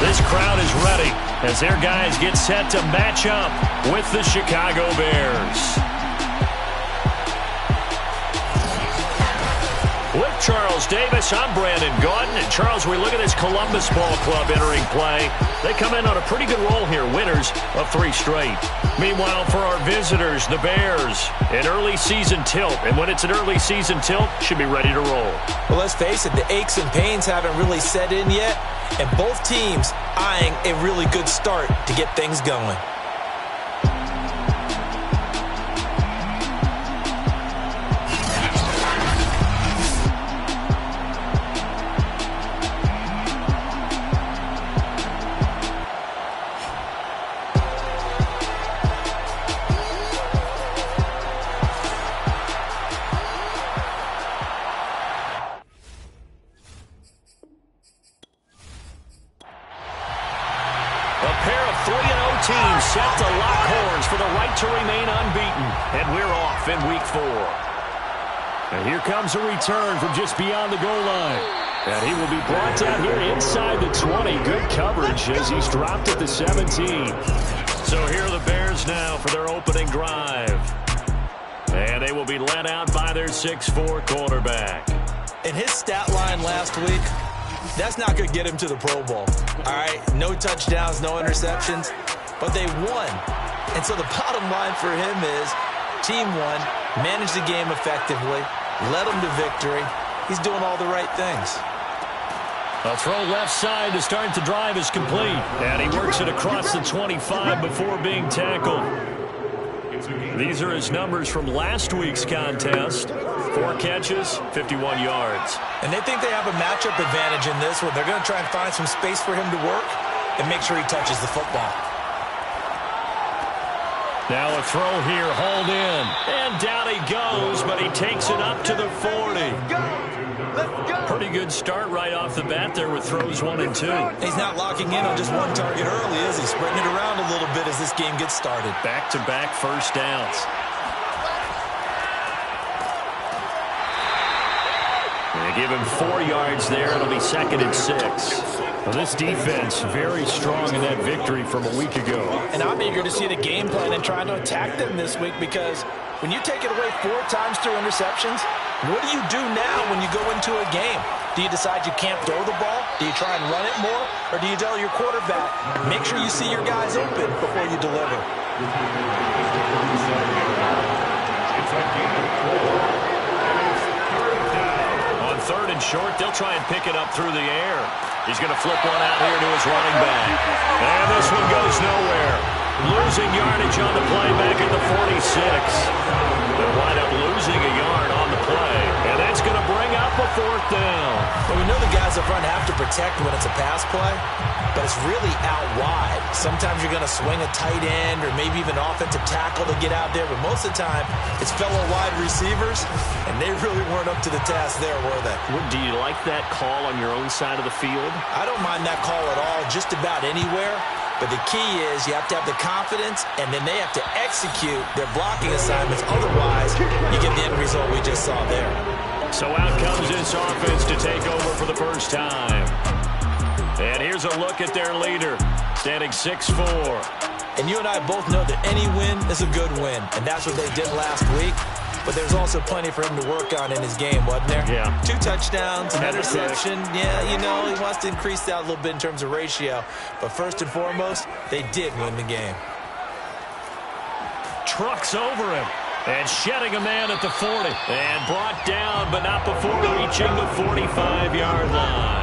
This crowd is ready as their guys get set to match up with the Chicago Bears. With Charles Davis, I'm Brandon Gaudin. And Charles, we look at this Columbus Ball Club entering play. They come in on a pretty good roll here, winners of 3 straight. Meanwhile, for our visitors, the Bears, an early season tilt. And when it's an early season tilt, should be ready to roll. Well, let's face it, the aches and pains haven't really set in yet. And both teams eyeing a really good start to get things going. Teams set to lock horns for the right to remain unbeaten. And we're off in week 4. And here comes a return from just beyond the goal line. And he will be brought down here inside the 20. Good coverage as he's dropped at the 17. So here are the Bears now for their opening drive. And they will be led out by their 6'4" quarterback. In his stat line last week, that's not going to get him to the Pro Bowl. All right, no touchdowns, no interceptions. But they won. And so the bottom line for him is team won, managed the game effectively, led them to victory. He's doing all the right things. A throw left side to start the drive is complete. And he works it across the 25 before being tackled. These are his numbers from last week's contest. 4 catches, 51 yards. And they think they have a matchup advantage in this one. They're going to try and find some space for him to work and make sure he touches the football. Now a throw here, hauled in. And down he goes, but he takes it up to the 40. Pretty good start right off the bat there with throws 1 and 2. He's not locking in on just one target early, is he? Spreading it around a little bit as this game gets started. Back-to-back first downs. They give him 4 yards there. It'll be 2nd and 6. Well, this defense very strong in that victory from a week ago. And I'm eager to see the game plan and trying to attack them this week because when you take it away 4 times through interceptions, what do you do now when you go into a game? Do you decide you can't throw the ball? Do you try and run it more? Or do you tell your quarterback, make sure you see your guys open before you deliver? On 3rd and short, they'll try and pick it up through the air. He's going to flip one out here to his running back. And this one goes nowhere. Losing yardage on the play back at the 46. They'll wind up losing a yard on the play. And that's going to bring up a 4th down. Well, we know the guys up front have to protect when it's a pass play, but it's really out wide. Sometimes you're going to swing a tight end or maybe even offensive tackle to get out there, but most of the time it's fellow wide receivers, and they really weren't up to the task there, were they? Do you like that call on your own side of the field? I don't mind that call at all, just about anywhere. But the key is you have to have the confidence, and then they have to execute their blocking assignments. Otherwise, you get the end result we just saw there. So out comes this offense to take over for the first time. And here's a look at their leader, standing 6'4". And you and I both know that any win is a good win, and that's what they did last week. But there's also plenty for him to work on in his game, wasn't there? Yeah. 2 touchdowns, an interception. Yeah, you know, he wants to increase that a little bit in terms of ratio. But first and foremost, they did win the game. Trucks over him. And shedding a man at the 40. And brought down, but not before reaching the 45-yard line.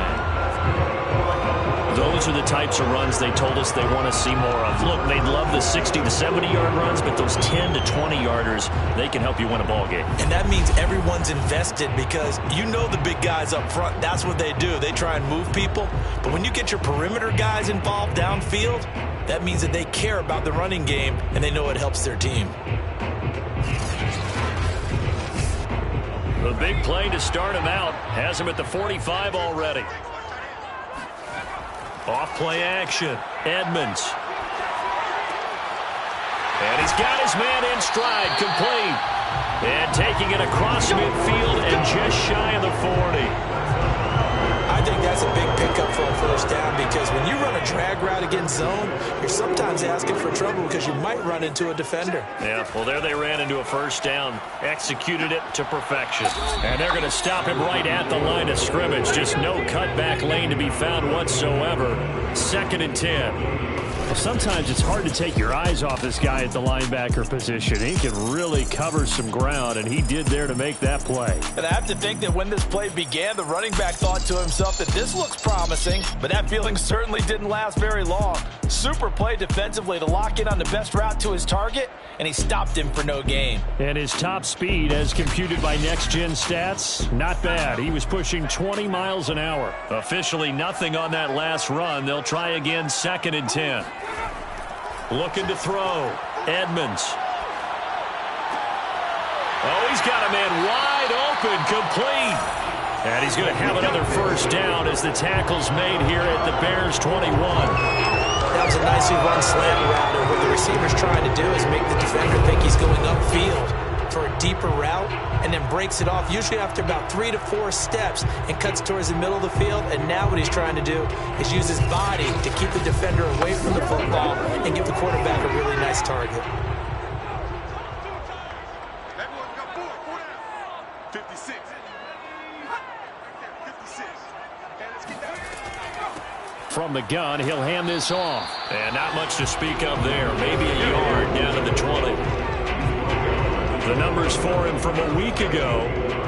Those are the types of runs they told us they want to see more of. Look, they'd love the 60 to 70-yard runs, but those 10 to 20-yarders, they can help you win a ball game. And that means everyone's invested because you know the big guys up front, that's what they do. They try and move people. But when you get your perimeter guys involved downfield, that means that they care about the running game and they know it helps their team. The big play to start him out has him at the 45 already. Off-play action, Edmonds. And he's got his man in stride, complete. And taking it across midfield and just shy of the 40. I think that's a big pickup for a first down because when you run a drag route against zone, you're sometimes asking for trouble because you might run into a defender. Yeah, well, there they ran into a first down, executed it to perfection. And they're going to stop him right at the line of scrimmage. Just no cutback lane to be found whatsoever. 2nd and 10. Well, sometimes it's hard to take your eyes off this guy at the linebacker position. He can really cover some ground, and he did there to make that play. And I have to think that when this play began, the running back thought to himself that this looks promising, but that feeling certainly didn't last very long. Super play defensively to lock in on the best route to his target, and he stopped him for no gain. And his top speed, as computed by Next Gen Stats, not bad. He was pushing 20 miles an hour. Officially nothing on that last run. They'll try again, 2nd and 10. Looking to throw. Edmonds. Oh, he's got a man wide open, complete. And he's going to have another first down as the tackle's made here at the Bears 21. That was a nicely run slant route, and what the receiver's trying to do is make the defender think he's going upfield for a deeper route, and then breaks it off, usually after about 3 to 4 steps, and cuts towards the middle of the field. And now what he's trying to do is use his body to keep the defender away from the football and give the quarterback a really nice target. From the gun, he'll hand this off. And not much to speak of there. Maybe a yard down to the 20. The numbers for him from a week ago: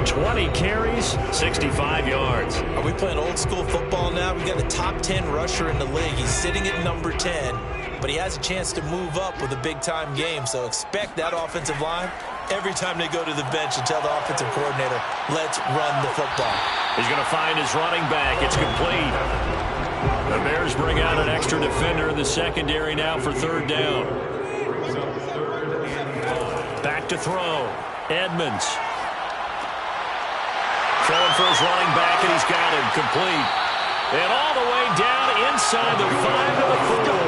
20 carries, 65 yards. Are we playing old school football now? We got a top 10 rusher in the league. He's sitting at number 10, but he has a chance to move up with a big-time game. So expect that offensive line every time they go to the bench and tell the offensive coordinator, let's run the football. He's going to find his running back. It's complete. The Bears bring out an extra defender in the secondary now for 3rd down. Back to throw. Edmonds. Throwing for his running back, and he's got him complete. And all the way down inside the 5 to the 4.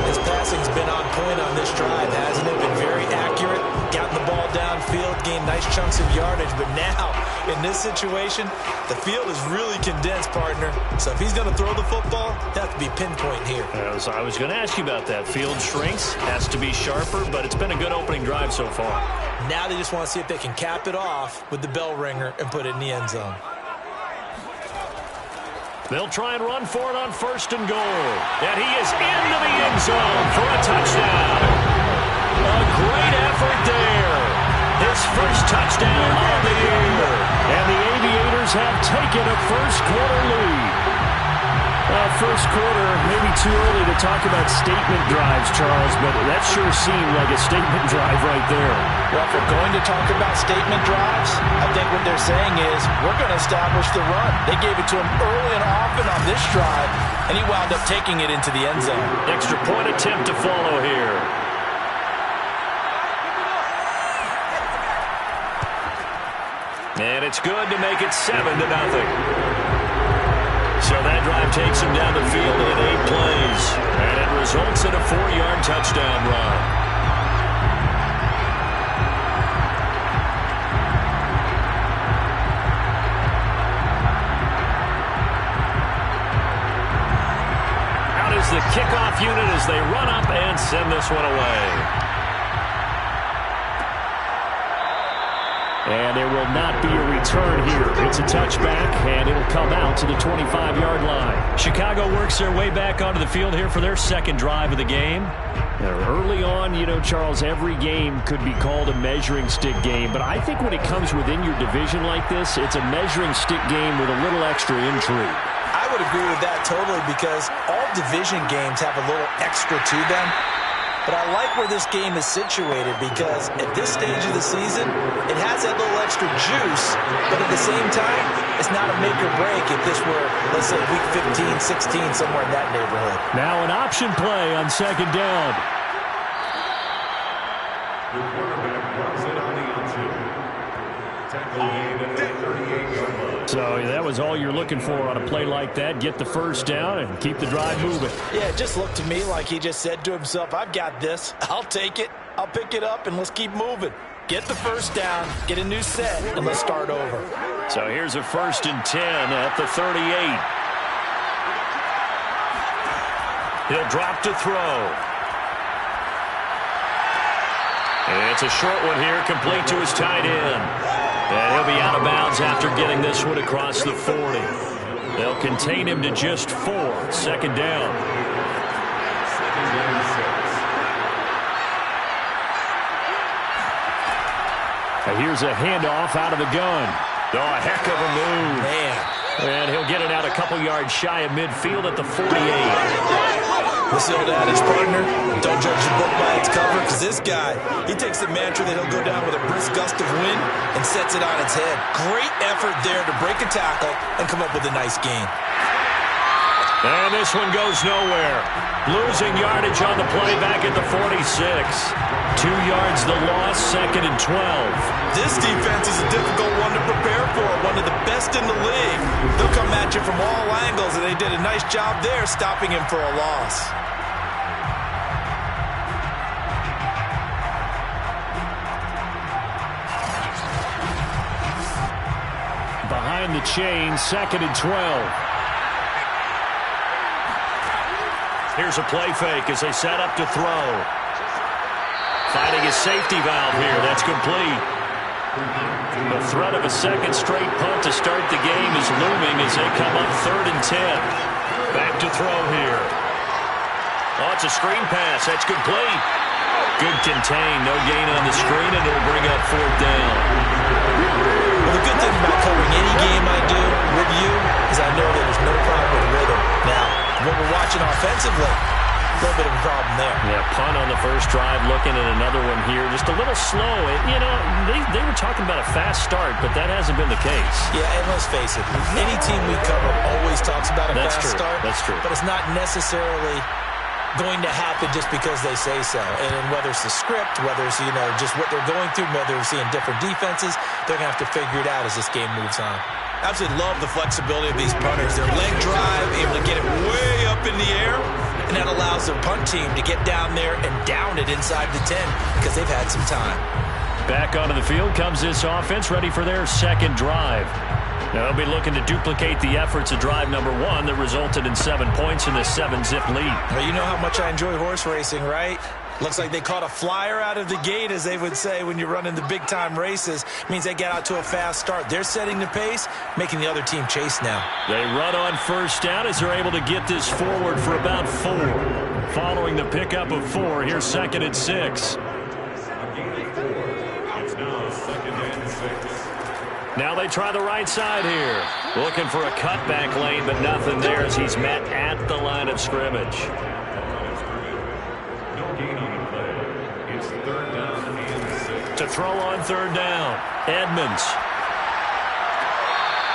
His passing's been on point on this drive, hasn't it? Been very accurate. Gotten the ball downfield, gained nice chunks of yardage. But now, in this situation, the field is really condensed, partner. So if he's going to throw the football, that has to be pinpoint here. I was going to ask you about that. Field shrinks, has to be sharper, but it's been a good opening drive so far. Now they just want to see if they can cap it off with the bell ringer and put it in the end zone. They'll try and run for it on 1st and goal. And he is into the end zone for a touchdown. A great effort there. His first touchdown of the year. And the Aviators have taken a first-quarter lead. First quarter, maybe too early to talk about statement drives, Charles, but that sure seemed like a statement drive right there. Well, if we're going to talk about statement drives, I think what they're saying is we're going to establish the run. They gave it to him early and often on this drive, and he wound up taking it into the end zone. Extra point attempt to follow here. And it's good to make it 7-0. So that drive takes him down the field in 8 plays. And it results in a 4-yard touchdown run. Out is the kickoff unit as they run up and send this one away. And there will not be a return here. It's a touchback, and it'll come out to the 25-yard line. Chicago works their way back onto the field here for their 2nd drive of the game. Early on, you know, Charles, every game could be called a measuring stick game. But I think when it comes within your division like this, it's a measuring stick game with a little extra intrigue. I would agree with that totally, because all division games have a little extra to them. But I like where this game is situated, because at this stage of the season, it has that little extra juice, but at the same time, it's not a make or break if this were, let's say, week 15, 16, somewhere in that neighborhood. Now an option play on 2nd down. The quarterback runs it on the option. Tackle gain at the 38-yard line. So that was all you're looking for on a play like that. Get the first down and keep the drive moving. Yeah, it just looked to me like he just said to himself, I've got this. I'll take it. I'll pick it up, and let's keep moving. Get the first down, get a new set, and let's start over. So here's a 1st and 10 at the 38. He'll drop to throw. And it's a short one here, complete to his tight end. And he'll be out of bounds after getting this one across the 40. They'll contain him to just 4. Second down. And here's a handoff out of the gun. Oh, a heck of a move. Man. And he'll get it out a couple yards shy of midfield at the 48. What's the old adage, partner? Don't judge the book by its cover, because this guy, he takes the mantra that he'll go down with a brisk gust of wind and sets it on its head. Great effort there to break a tackle and come up with a nice gain. And this one goes nowhere. Losing yardage on the play back at the 46. 2 yards the loss, second and 12. This defense is a difficult one to prepare for, one of the best in the league. They'll come at you from all angles, and they did a nice job there stopping him for a loss. Behind the chain, second and 12. Here's a play fake as they set up to throw. Finding his safety valve here. That's complete. The threat of a second straight punt to start the game is looming as they come up 3rd and 10. Back to throw here. Oh, it's a screen pass. That's complete. Good contain. No gain on the screen, and it'll bring up 4th down. Well, the good thing about covering any game I do with you is I know that there's no problem with rhythm. Now, when we're watching offensively, a little bit of a problem there. Yeah, punt on the first drive, looking at another one here. Just a little slow. You know, they were talking about a fast start, but that hasn't been the case. Yeah, and let's face it, any team we cover always talks about a fast start. That's true. But it's not necessarily going to happen just because they say so. And whether it's the script, whether it's, you know, just what they're going through, whether they're seeing different defenses, they're going to have to figure it out as this game moves on. Absolutely love the flexibility of these punters. Their leg drive, able to get it way up in the air, and that allows their punt team to get down there and down it inside the 10 because they've had some time. Back onto the field comes this offense, ready for their second drive. Now they'll be looking to duplicate the efforts of drive number 1 that resulted in 7 points in the 7-zip lead. Well, you know how much I enjoy horse racing, right? Looks like they caught a flyer out of the gate, as they would say when you're running the big-time races. It means they get out to a fast start. They're setting the pace, making the other team chase now. They run on first down as they're able to get this forward for about 4. Following the pickup of 4, here's 2nd and 6. Now they try the right side here. Looking for a cutback lane, but nothing there as he's met at the line of scrimmage. To throw on 3rd down, Edmonds.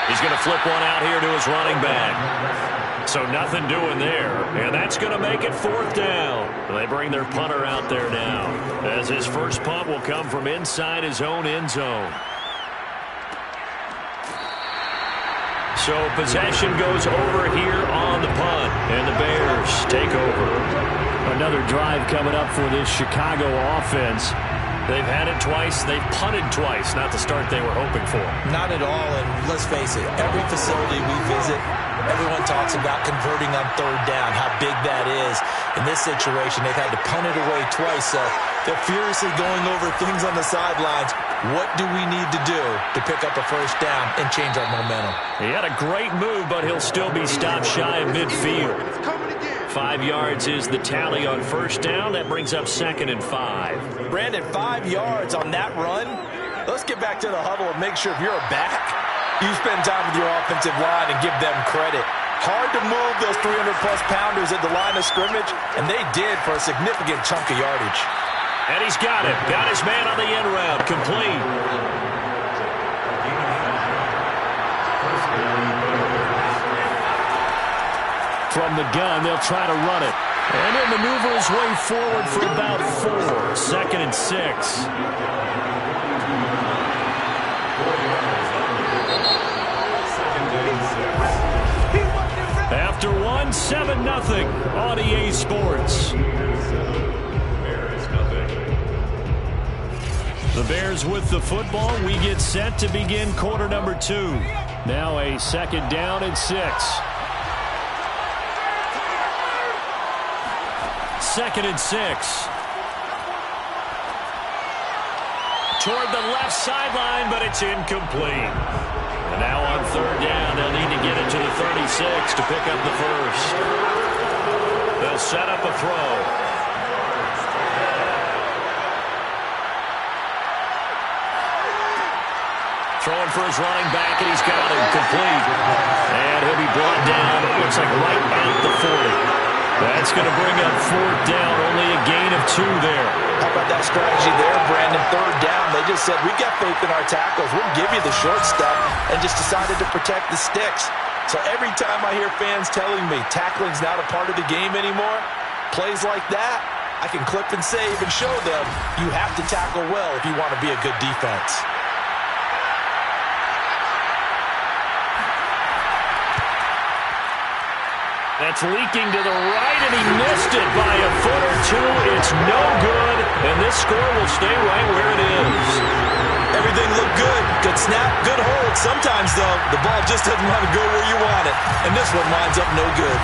He's going to flip one out here to his running back. So nothing doing there. And that's going to make it 4th down. They bring their punter out there now, as his first punt will come from inside his own end zone. So possession goes over here on the punt, and the Bears take over. Another drive coming up for this Chicago offense. They've had it twice. They've punted twice. Not the start they were hoping for. Not at all, and let's face it, every facility we visit, everyone talks about converting on 3rd down, how big that is. In this situation, they've had to punt it away twice, so they're furiously going over things on the sidelines. What do we need to do to pick up a first down and change our momentum? He had a great move, but he'll still be stopped shy of midfield. 5 yards is the tally on first down. That brings up 2nd and 5. Brandon, 5 yards on that run. Let's get back to the huddle and make sure if you're a back, you spend time with your offensive line and give them credit. Hard to move those 300-plus pounders at the line of scrimmage, and they did for a significant chunk of yardage. And he's got it. Got his man on the end route. Complete. From the gun, they'll try to run it. And he'll maneuver his way forward for about 4. 2nd and 6. After 1, 7-0 on EA Sports. The Bears with the football. We get set to begin quarter number 2. Now a 2nd down and 6. 2nd and 6. Toward the left sideline, but it's incomplete. And now on 3rd down, they'll need to get it to the 36 to pick up the first. They'll set up a throw. Throwing for his running back, and he's got him complete. And he'll be brought down, it looks like right at the 40. That's going to bring up 4th down, only a gain of 2 there. How about that strategy there, Brandon? 3rd down, they just said, we got faith in our tackles. We'll give you the short stuff, and just decided to protect the sticks. So every time I hear fans telling me tackling's not a part of the game anymore, plays like that, I can clip and save and show them you have to tackle well if you want to be a good defense. That's leaking to the right, and he missed it by a foot or 2. It's no good, and this score will stay right where it is. Everything looked good. Good snap, good hold. Sometimes, though, the ball just doesn't want to go where you want it, and this one winds up no good.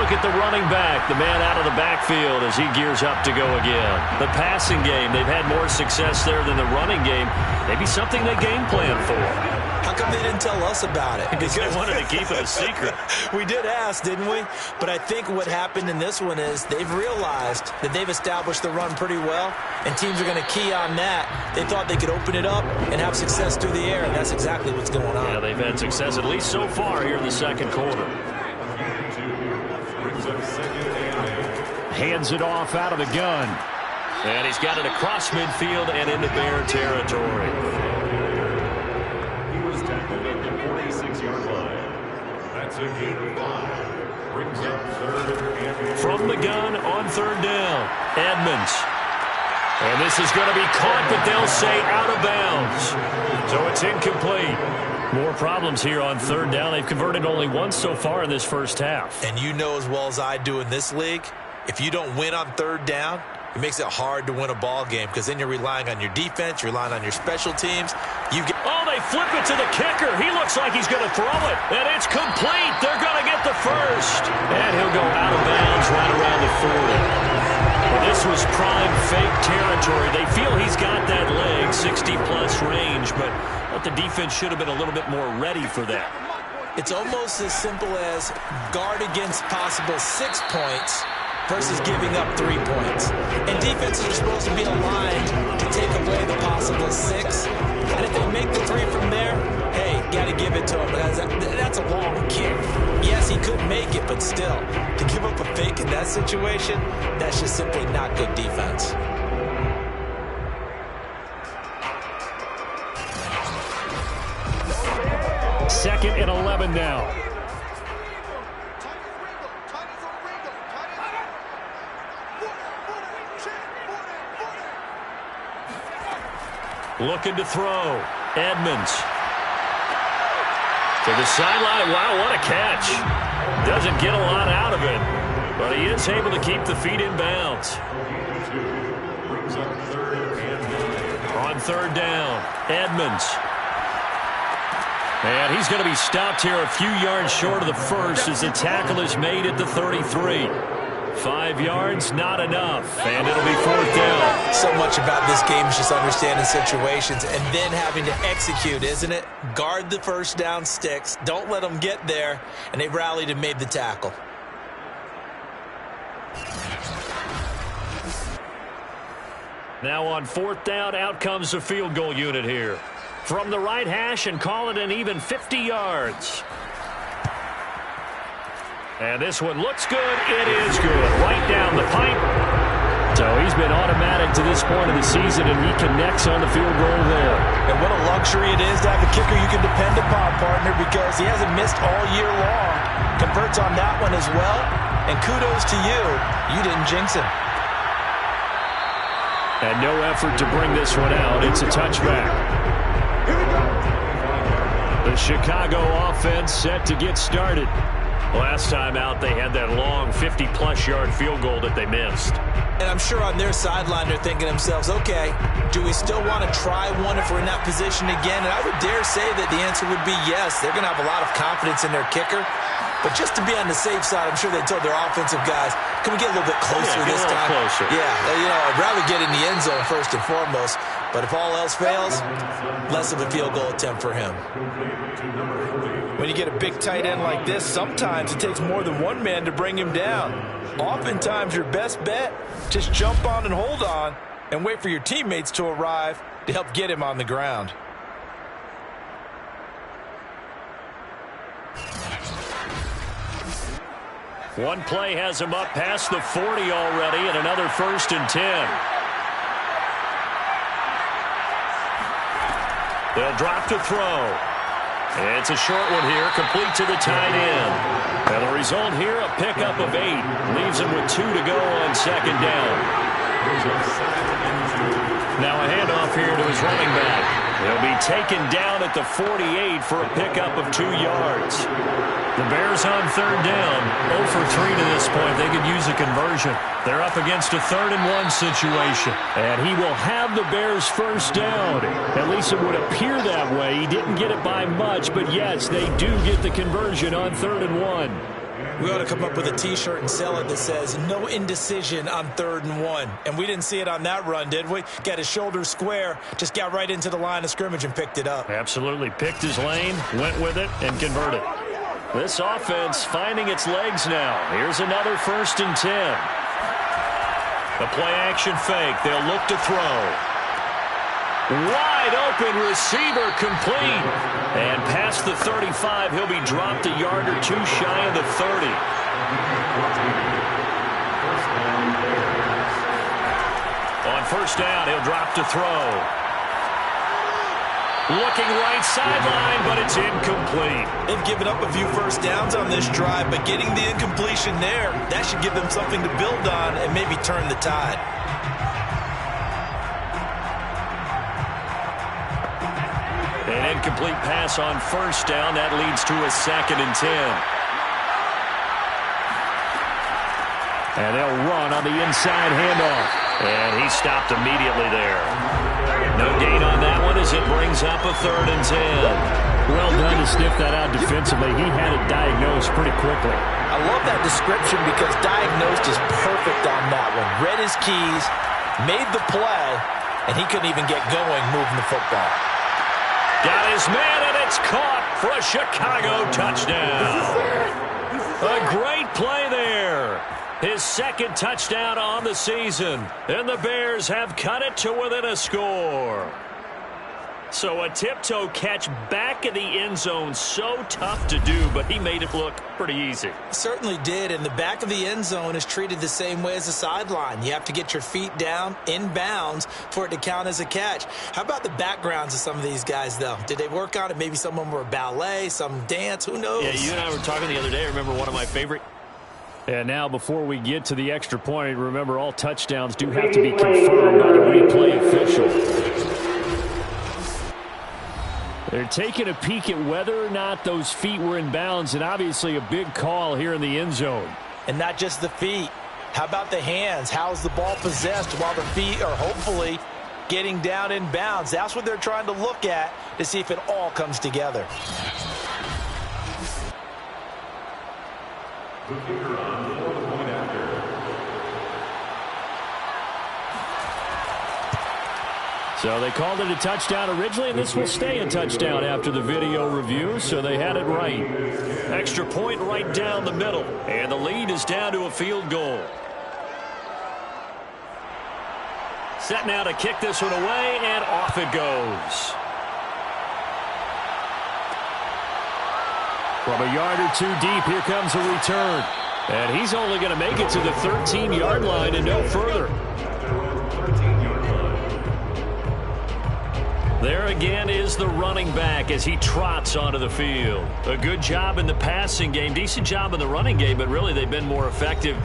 Look at the running back, the man out of the backfield as he gears up to go again. The passing game, they've had more success there than the running game. Maybe something they game plan for. How come they didn't tell us about it? Because they wanted to keep it a secret. We did ask, didn't we? But I think what happened in this one is they've realized that they've established the run pretty well, and teams are going to key on that. They thought they could open it up and have success through the air, and that's exactly what's going on. Yeah, they've had success at least so far here in the 2nd quarter. Hands it off out of the gun. And he's got it across midfield and into Bear territory. He was tackled at the 46-yard line. That's a gain of 5. Brings up 3rd and from the gun on 3rd down. Edmonds. And this is going to be caught, but they'll say out of bounds. So it's incomplete. More problems here on 3rd down. They've converted only once so far in this first half. And you know as well as I do in this league, if you don't win on 3rd down, it makes it hard to win a ball game because then you're relying on your defense, you're relying on your special teams. Oh, they flip it to the kicker. He looks like he's going to throw it, and it's complete. They're going to get the first. And he'll go out of bounds right around the 40. Well, this was prime fake territory. They feel he's got that leg, 60-plus range, but the defense should have been a little bit more ready for that. It's almost as simple as guard against possible 6 points versus giving up 3 points. And defenses are supposed to be aligned to take away the possible 6. And if they make the 3 from there, hey, got to give it to him. That's a long kick. Yes, he could make it, but still, to give up a fake in that situation, that's just simply not good defense. Second and 11 now. Looking to throw. Edmonds. To the sideline. Wow, what a catch. Doesn't get a lot out of it, but he is able to keep the feet in bounds. On 3rd down, Edmonds. And he's going to be stopped here a few yards short of the first as the tackle is made at the 33. 5 yards, not enough, and it'll be 4th down. So much about this game is just understanding situations and then having to execute, isn't it? Guard the first down sticks, don't let them get there, and they rallied and made the tackle. Now on 4th down, out comes the field goal unit here. From the right hash and call it an even 50 yards. And this one looks good. It is good. Right down the pipe. So he's been automatic to this point of the season, and he connects on the field goal there. And what a luxury it is to have a kicker you can depend upon, partner, because he hasn't missed all year long. Converts on that one as well. And kudos to you. You didn't jinx him. And no effort to bring this one out. It's a touchback. The Chicago offense set to get started. Last time out, they had that long 50-plus yard field goal that they missed. And I'm sure on their sideline they're thinking to themselves, okay, do we still want to try one if we're in that position again? And I would dare say that the answer would be yes. They're going to have a lot of confidence in their kicker. But just to be on the safe side, I'm sure they told their offensive guys, can we get a little bit closer this time? Closer. Yeah, I'd rather get in the end zone first and foremost. But if all else fails, less of a field goal attempt for him. When you get a big tight end like this, sometimes it takes more than one man to bring him down. Oftentimes, your best bet, just jump on and hold on and wait for your teammates to arrive to help get him on the ground. One play has him up past the 40 already, and another 1st and 10. They'll drop to throw. It's a short one here, complete to the tight end. And the result here, a pickup of 8. Leaves him with 2 to go on 2nd down. Now a handoff here to his running back. He'll be taken down at the 48 for a pickup of 2 yards. The Bears on 3rd down, 0 for 3 to this point. They could use a conversion. They're up against a 3rd and 1 situation. And he will have the Bears' 1st down. At least it would appear that way. He didn't get it by much, but yes, they do get the conversion on 3rd and 1. We ought to come up with a T-shirt and sell it that says, no indecision on 3rd and 1. And we didn't see it on that run, did we? Got his shoulders square, just got right into the line of scrimmage and picked it up. Absolutely. Picked his lane, went with it, and converted. This offense finding its legs now. Here's another 1st and 10. The play-action fake. They'll look to throw. Wide open receiver complete. And past the 35, he'll be dropped a yard or 2 shy of the 30. On 1st down, he'll drop to throw. Looking right sideline, but it's incomplete. They've given up a few 1st downs on this drive, but getting the incompletion there, that should give them something to build on and maybe turn the tide. An incomplete pass on 1st down. That leads to a 2nd and 10. And they'll run on the inside handoff. And he stopped immediately there. No gain on that one as it brings up a 3rd and 10. Well done to sniff that out defensively. He had it diagnosed pretty quickly. I love that description because diagnosed is perfect on that one. Read his keys, made the play, and he couldn't even get going moving the football. Got his man, and it's caught for a Chicago touchdown. A great play there. His 2nd touchdown on the season. And the Bears have cut it to within a score. So a tiptoe catch back in the end zone, so tough to do, but he made it look pretty easy. Certainly did, and the back of the end zone is treated the same way as the sideline. You have to get your feet down in bounds for it to count as a catch. How about the backgrounds of some of these guys, though? Did they work on it? Maybe some of them were ballet, some dance, who knows? Yeah, you and I were talking the other day. I remember one of my favorite. And now before we get to the extra point, remember all touchdowns do have to be confirmed by the replay official. They're taking a peek at whether or not those feet were in bounds, and obviously a big call here in the end zone. And not just the feet. How about the hands? How's the ball possessed while the feet are hopefully getting down in bounds? That's what they're trying to look at to see if it all comes together. So they called it a touchdown originally, and this will stay a touchdown after the video review, so they had it right. Extra point right down the middle, and the lead is down to a field goal. Set now to kick this one away, and off it goes. From a yard or 2 deep, here comes a return. And he's only going to make it to the 13-yard line and no further. There again is the running back as he trots onto the field. A good job in the passing game, decent job in the running game, but really they've been more effective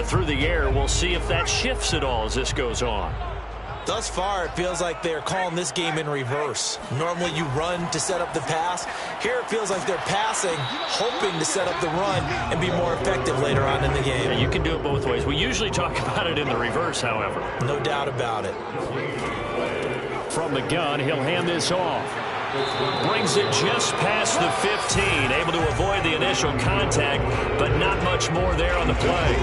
through the air. We'll see if that shifts at all as this goes on. Thus far, it feels like they're calling this game in reverse. Normally you run to set up the pass. Here it feels like they're passing, hoping to set up the run and be more effective later on in the game. Yeah, you can do it both ways. We usually talk about it in the reverse, however. No doubt about it. From the gun, he'll hand this off. Brings it just past the 15, able to avoid the initial contact, but not much more there on the play.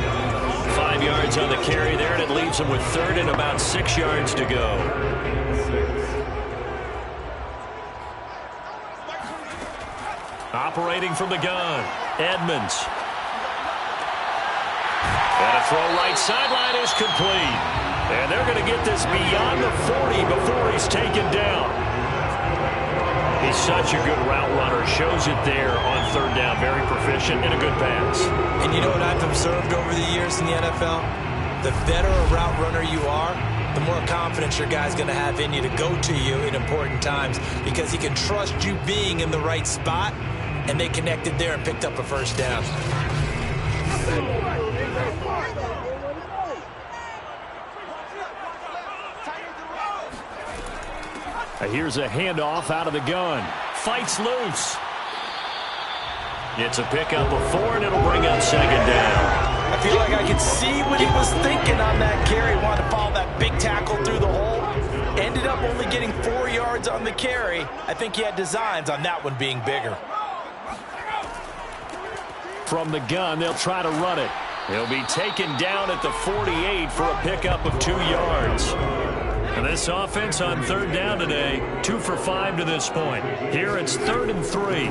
5 yards on the carry there, and it leaves him with third and about 6 yards to go. Operating from the gun, Edmonds. And a throw right sideline is complete. And they're going to get this beyond the 40 before he's taken down. He's such a good route runner. Shows it there on third down. Very proficient and a good pass. And you know what I've observed over the years in the NFL? The better a route runner you are, the more confidence your guy's going to have in you to go to you in important times because he can trust you being in the right spot, and they connected there and picked up a first down. Here's a handoff out of the gun. Fights loose. It's a pickup of 4, and it'll bring up second down. I feel like I could see what he was thinking on that carry. Wanted to follow that big tackle through the hole. Ended up only getting 4 yards on the carry. I think he had designs on that one being bigger. From the gun, they'll try to run it. He'll be taken down at the 48 for a pickup of 2 yards. And this offense on third down today, 2 for 5 to this point. Here it's 3rd and 3.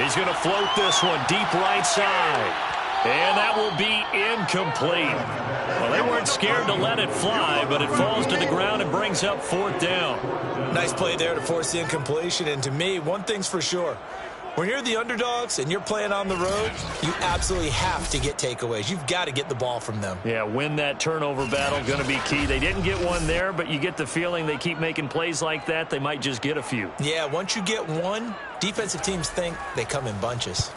He's going to float this one deep right side. And that will be incomplete. Well, they weren't scared to let it fly, but it falls to the ground and brings up 4th down. Nice play there to force the incompletion. And to me, one thing's for sure. When you're the underdogs and you're playing on the road, you absolutely have to get takeaways. You've got to get the ball from them. Yeah, win that turnover battle, going to be key. They didn't get one there, but you get the feeling they keep making plays like that, they might just get a few. Yeah, once you get one, defensive teams think they come in bunches.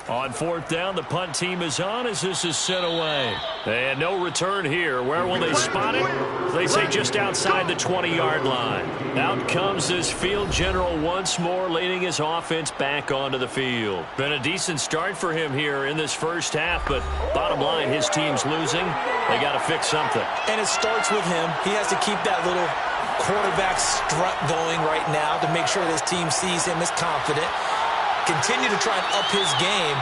On 4th down, the punt team is on as this is sent away. And no return here. Where will they spot it? They say just outside the 20-yard line. Out comes this field general once more, leading his offense back onto the field. Been a decent start for him here in this first half, but bottom line, his team's losing. They got to fix something. And it starts with him. He has to keep that little quarterback strut going right now to make sure his team sees him as confident. Continue to try and up his game,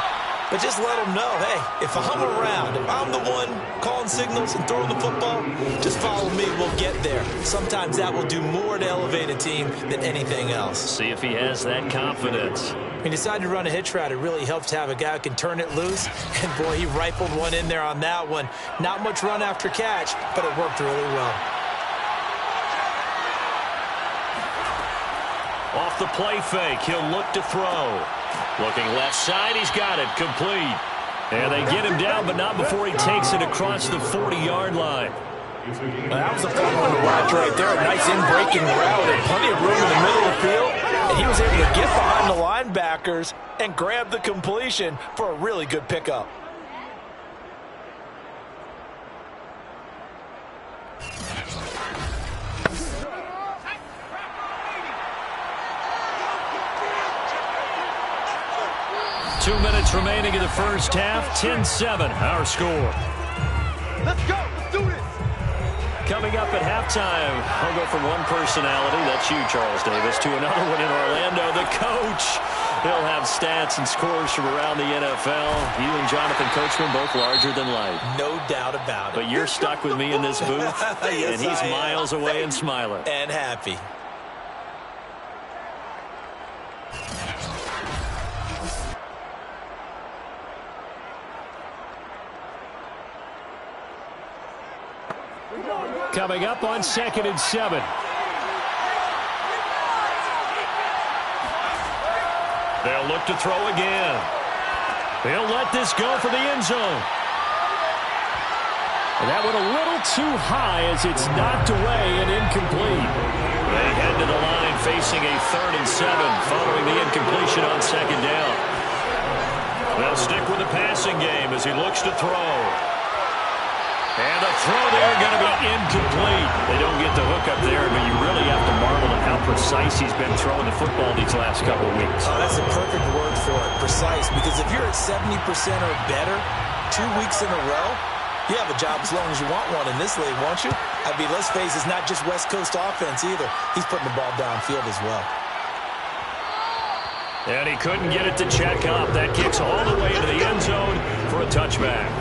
but just let him know, hey, if I'm around, if I'm the one calling signals and throwing the football, just follow me, we'll get there. Sometimes that will do more to elevate a team than anything else. See if he has that confidence. He decided to run a hitch route. It really helps to have a guy who can turn it loose, and boy, he rifled one in there on that one. Not much run after catch, but it worked really well. Off the play fake, he'll look to throw. Looking left side, he's got it, complete. And they get him down, but not before he takes it across the 40-yard line. Well, that was a fun one to watch right there. A nice in-breaking route and plenty of room in the middle of the field. And he was able to get behind the linebackers and grab the completion for a really good pickup. Two minutes remaining in the first half. 10-7, our score. Let's go. Let's do this. Coming up at halftime, I'll go from one personality, that's you, Charles Davis, to another one in Orlando, the coach. He'll have stats and scores from around the NFL. You and Jonathan Coachman both larger than life. No doubt about it. But you're stuck with me in this booth, Yes, and he's I am. miles away and smiling. And happy. Coming up on 2nd and 7. They'll look to throw again. He'll let this go for the end zone. And that went a little too high as it's knocked away and incomplete. They head to the line facing a 3rd and 7 following the incompletion on 2nd down. They'll stick with the passing game as he looks to throw. And the throw there going to be incomplete. They don't get the hook up there, but you really have to marvel at how precise he's been throwing the football these last couple of weeks. Oh, that's a perfect word for it, precise, because if you're at 70% or better 2 weeks in a row, you have a job as long as you want one in this league, won't you? I mean, let's face it, it's not just West Coast offense either. He's putting the ball downfield as well. And he couldn't get it to check up. That kicks all the way into the end zone for a touchback.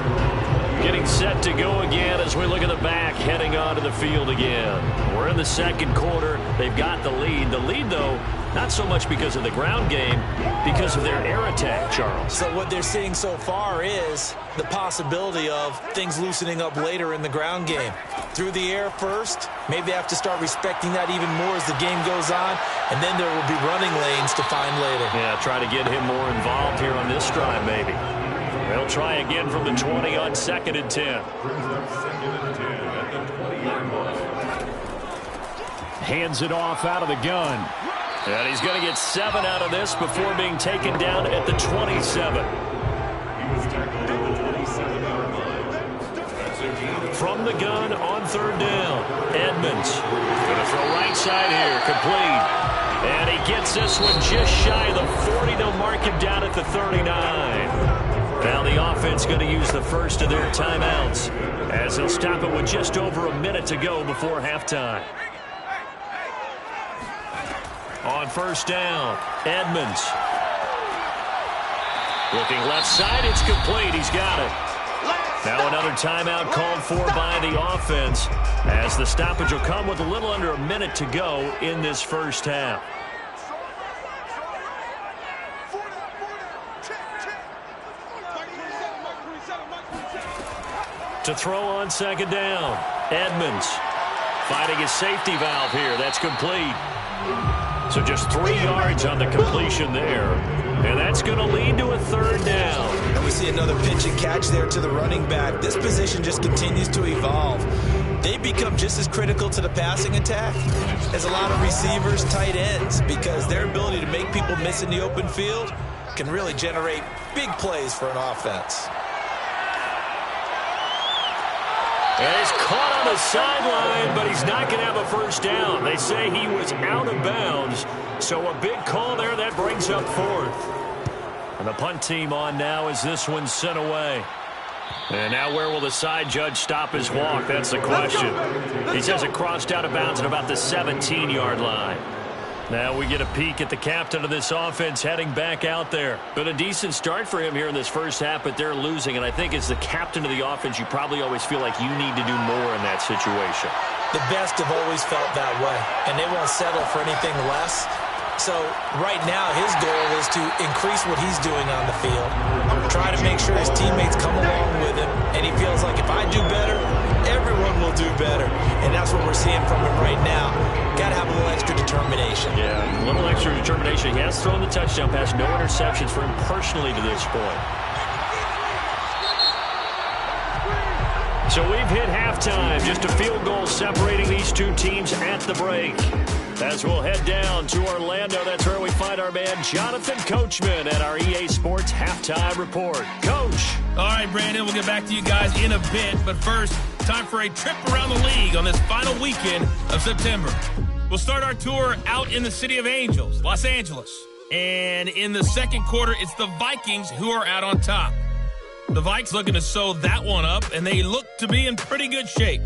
Getting set to go again as we look at the back, heading onto the field again. We're in the second quarter. They've got the lead. The lead, though, not so much because of the ground game, because of their air attack, Charles. So what they're seeing so far is the possibility of things loosening up later in the ground game. Through the air first, maybe they have to start respecting that even more as the game goes on, and then there will be running lanes to find later. Yeah, try to get him more involved here on this drive, maybe. They'll try again from the 20 on 2nd and 10. Hands it off out of the gun. And he's going to get 7 out of this before being taken down at the 27. From the gun on 3rd down. Edmonds going to throw right side here, complete. And he gets this one just shy of the 40. They'll mark him down at the 39. Now the offense going to use the first of their timeouts as they'll stop it with just over a minute to go before halftime. On 1st down, Edmonds. Looking left side, it's complete. He's got it. Now another timeout called for by the offense as the stoppage will come with a little under a minute to go in this first half. To throw on 2nd down, Edmonds finding his safety valve here. That's complete. So just 3 yards on the completion there. And that's going to lead to a 3rd down. And we see another pitch and catch there to the running back. This position just continues to evolve. They become just as critical to the passing attack as a lot of receivers, tight ends, because their ability to make people miss in the open field can really generate big plays for an offense. And he's caught on the sideline, but he's not going to have a 1st down. They say he was out of bounds, so a big call there that brings up 4th. And the punt team on now as this one's sent away. And now where will the side judge stop his walk? That's the question. He says it crossed out of bounds at about the 17-yard line. Now we get a peek at the captain of this offense heading back out there. Been a decent start for him here in this first half, but they're losing. And I think as the captain of the offense, you probably always feel like you need to do more in that situation. The best have always felt that way, and they won't settle for anything less. So right now his goal is to increase what he's doing on the field, try to make sure his teammates come along with him, and he feels like if I do better, everyone will do better. And that's what we're seeing from him right now. Got to have a little extra determination. Yeah, a little extra determination. He has thrown the touchdown pass, no interceptions for him personally to this point. So we've hit halftime. Just a field goal separating these two teams at the break. As we'll head down to Orlando, that's where we find our man Jonathan Coachman at our EA Sports Halftime Report. Coach. All right, Brandon, we'll get back to you guys in a bit. But first, time for a trip around the league on this final weekend of September. We'll start our tour out in the city of Angels, Los Angeles. And in the second quarter, it's the Vikings who are out on top. The Vikes looking to sew that one up, and they look to be in pretty good shape.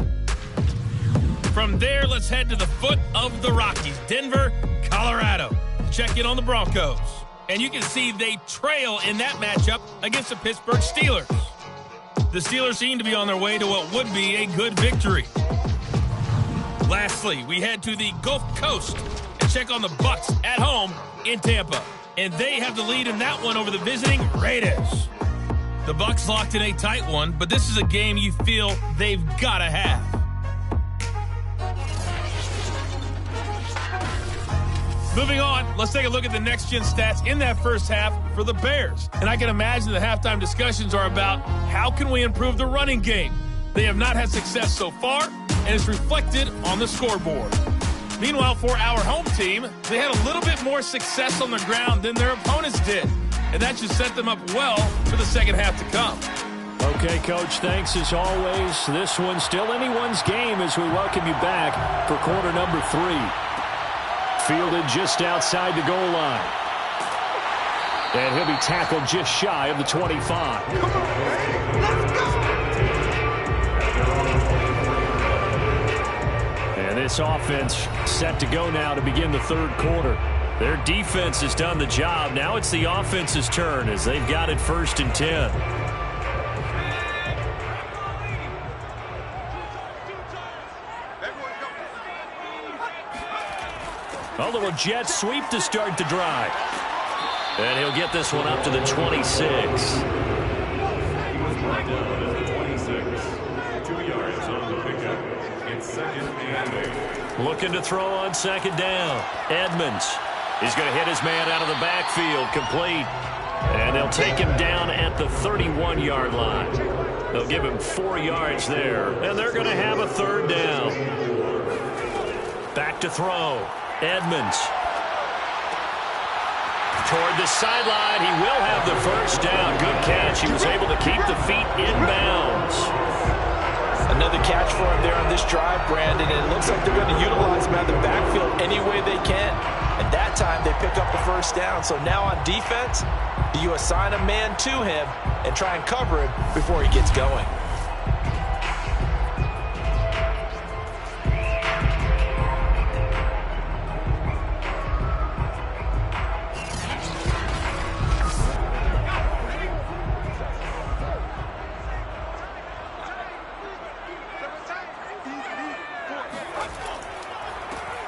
From there, let's head to the foot of the Rockies, Denver, Colorado. Check in on the Broncos. And you can see they trail in that matchup against the Pittsburgh Steelers. The Steelers seem to be on their way to what would be a good victory. Lastly, we head to the Gulf Coast and check on the Bucs at home in Tampa. And they have the lead in that one over the visiting Raiders. The Bucs locked in a tight one, but this is a game you feel they've got to have. Moving on, let's take a look at the next-gen stats in that first half for the Bears. And I can imagine the halftime discussions are about how can we improve the running game. They have not had success so far, and it's reflected on the scoreboard. Meanwhile, for our home team, they had a little bit more success on the ground than their opponents did. And that should set them up well for the second half to come. Okay, Coach, thanks as always. This one's still anyone's game as we welcome you back for quarter number 3. Fielded just outside the goal line. And he'll be tackled just shy of the 25. Come on, man. Let's go! And this offense set to go now to begin the third quarter. Their defense has done the job. Now it's the offense's turn as they've got it 1st and 10. A little jet sweep to start the drive. And he'll get this one up to the 26. He was brought down at the 26. 2 yards on the pickup. It's 2nd and 8. Looking to throw on 2nd down. Edmonds. He's going to hit his man out of the backfield. Complete. And they'll take him down at the 31-yard line. They'll give him 4 yards there. And they're going to have a 3rd down. Back to throw. Edmonds. Toward the sideline. He will have the 1st down. Good catch. He was able to keep the feet in bounds. Another catch for him there on this drive, Brandon, and it looks like they're going to utilize him out of the backfield any way they can. And that time they pick up the 1st down. So now on defense, do you assign a man to him and try and cover him before he gets going?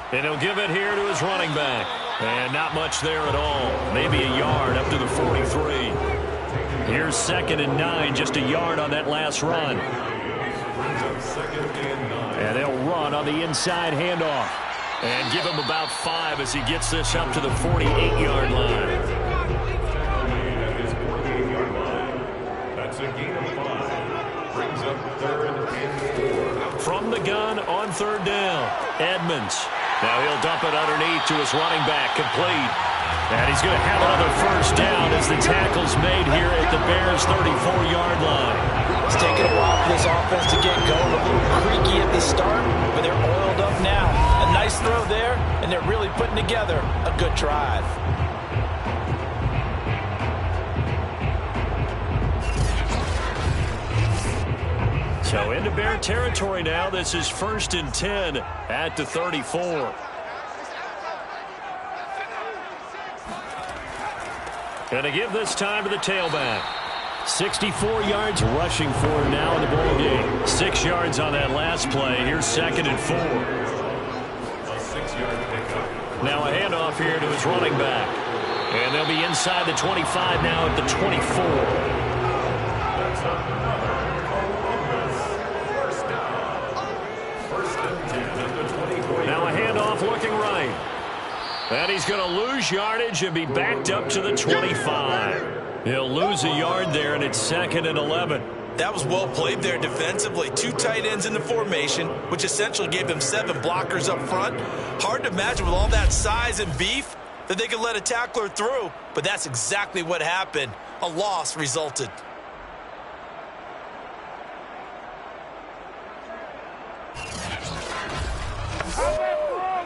And he'll give it here to his running back. And not much there at all. Maybe a yard up to the 43. Here's 2nd and 9, just a yard on that last run. And they'll run on the inside handoff. And give him about 5 as he gets this up to the 48-yard line. That's a gain of 5. Brings up 3rd and 4. From the gun on 3rd down. Edmonds. Now he'll dump it underneath to his running back, complete. And he's going to have another 1st down as the tackle's made here at the Bears' 34-yard line. It's taken a while for this offense to get going. A little creaky at the start, but they're oiled up now. A nice throw there, and they're really putting together a good drive. So into Bear territory now. This is 1st and 10 at the 34. Going to give this time to the tailback. 64 yards rushing for him now in the ball game. 6 yards on that last play. Here's 2nd and 4. A 6-yard pickup. Now a handoff here to his running back. And they'll be inside the 25 now at the 24. That's another Columbus 1st down. 1st and 10 at the 24. Now a handoff looking right. And he's going to lose yardage and be backed up to the 25. He'll lose a yard there, and it's 2nd and 11. That was well played there defensively. 2 tight ends in the formation, which essentially gave them 7 blockers up front. Hard to imagine with all that size and beef that they could let a tackler through, but that's exactly what happened. A loss resulted.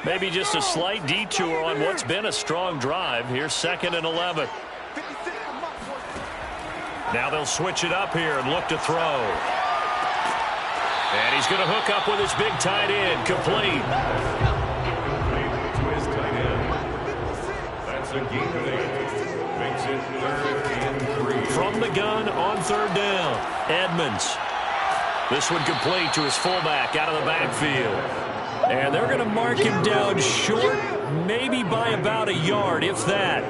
Maybe just a slight detour on what's been a strong drive. Here's 2nd and 11. Now they'll switch it up here and look to throw. And he's going to hook up with his big tight end. Complete. To his tight end. That's a gain of 8. Makes it 3rd and 3. From the gun on 3rd down. Edmonds. This one complete to his fullback out of the backfield. And they're going to mark him down short, maybe by about a yard, if that.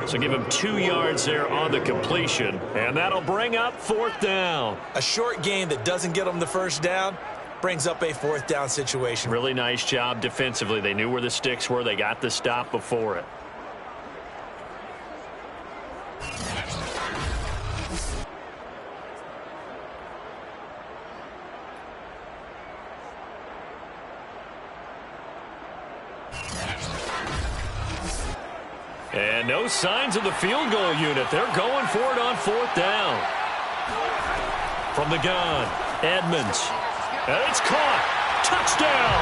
So give him 2 yards there on the completion. And that'll bring up 4th down. A short gain that doesn't get them the 1st down brings up a 4th down situation. Really nice job defensively. They knew where the sticks were. They got the stop before it. And no signs of the field goal unit. They're going for it on 4th down. From the gun, Edmonds. And it's caught. Touchdown.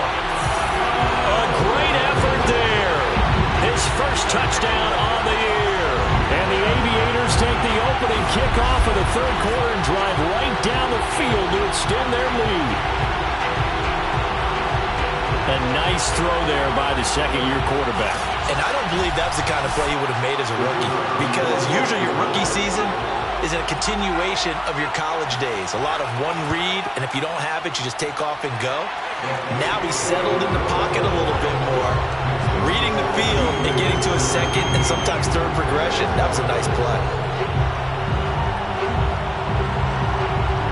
A great effort there. His first touchdown on the year. And the Aviators take the opening kickoff of the third quarter and drive right down the field to extend their lead. A nice throw there by the second-year quarterback. And I don't believe that's the kind of play he would have made as a rookie, because usually your rookie season is a continuation of your college days. A lot of one read, and if you don't have it, you just take off and go. Now he's settled in the pocket a little bit more, reading the field and getting to a second and sometimes third progression. That was a nice play.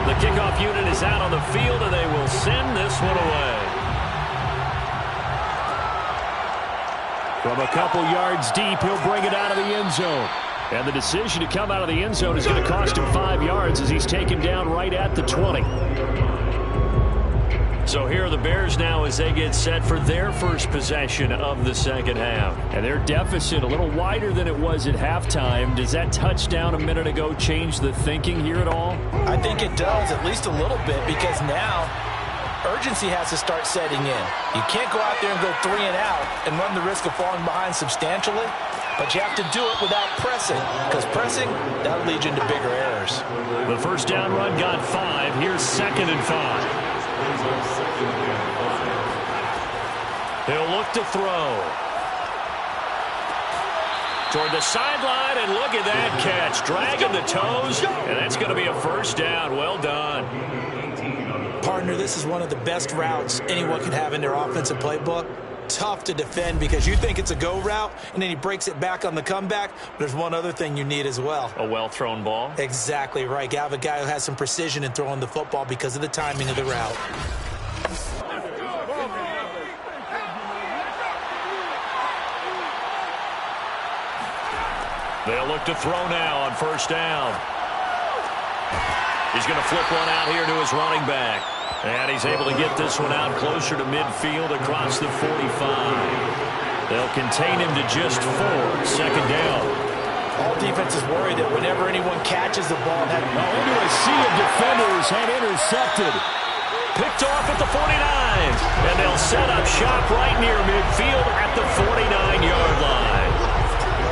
The kickoff unit is out on the field, and they will send this one away. From a couple yards deep, he'll bring it out of the end zone. And the decision to come out of the end zone is going to cost him 5 yards as he's taken down right at the 20. So here are the Bears now as they get set for their first possession of the second half. And their deficit a little wider than it was at halftime. Does that touchdown a minute ago change the thinking here at all? I think it does, at least a little bit, because now urgency has to start setting in. You can't go out there and go 3 and out and run the risk of falling behind substantially, but you have to do it without pressing, because pressing, that'll lead you into bigger errors. The first down run got 5. Here's 2nd and 5. He'll look to throw. Toward the sideline, and look at that catch. Dragging the toes, and that's going to be a first down. Well done. Partner, this is one of the best routes anyone could have in their offensive playbook. Tough to defend because you think it's a go route, and then he breaks it back on the comeback. There's one other thing you need as well. A well-thrown ball? Exactly right. You have a guy who has some precision in throwing the football because of the timing of the route. They'll look to throw now on first down. He's going to flip one out here to his running back. And he's able to get this one out closer to midfield across the 45. They'll contain him to just 4. Second down. All defenses worry that whenever anyone catches the ball, into a sea of defenders and intercepted. Picked off at the 49. And they'll set up shop right near midfield at the 49-yard line.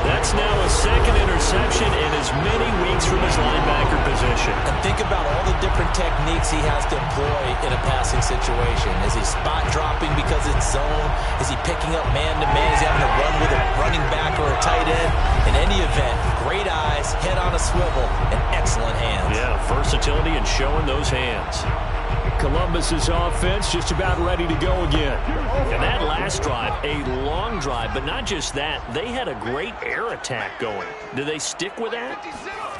That's now a second interception in as many weeks from his linebacker position. And think about all the different techniques he has to employ in a passing situation. Is he spot dropping because it's zone? Is he picking up man-to-man? Is he having to run with a running back or a tight end? In any event, great eyes, head on a swivel, and excellent hands. Yeah, versatility and showing those hands. Columbus's offense just about ready to go again. And that last drive, a long drive, but not just that. They had a great air attack going. Do they stick with that?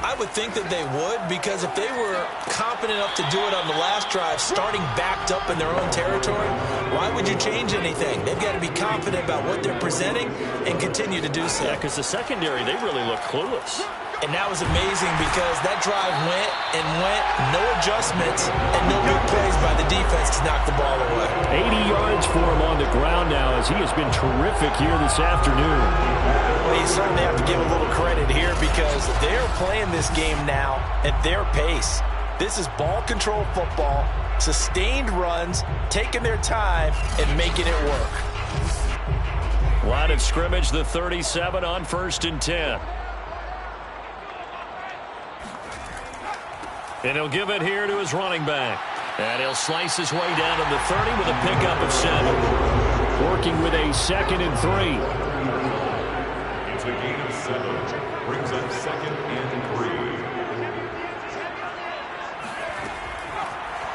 I would think that they would, because if they were confident enough to do it on the last drive, starting backed up in their own territory, why would you change anything? They've got to be confident about what they're presenting and continue to do so. Yeah, because the secondary, they really look clueless. And that was amazing because that drive went and went, no adjustments, and no big plays by the defense to knock the ball away. 80 yards for him on the ground now as he has been terrific here this afternoon. Well, you certainly have to give a little credit here because they're playing this game now at their pace. This is ball control football, sustained runs, taking their time, and making it work. Line of scrimmage, the 37 on 1st and 10. And he'll give it here to his running back. And he'll slice his way down to the 30 with a pickup of 7. Working with a 2nd and 3. It's a gain of 7. Brings up 2nd and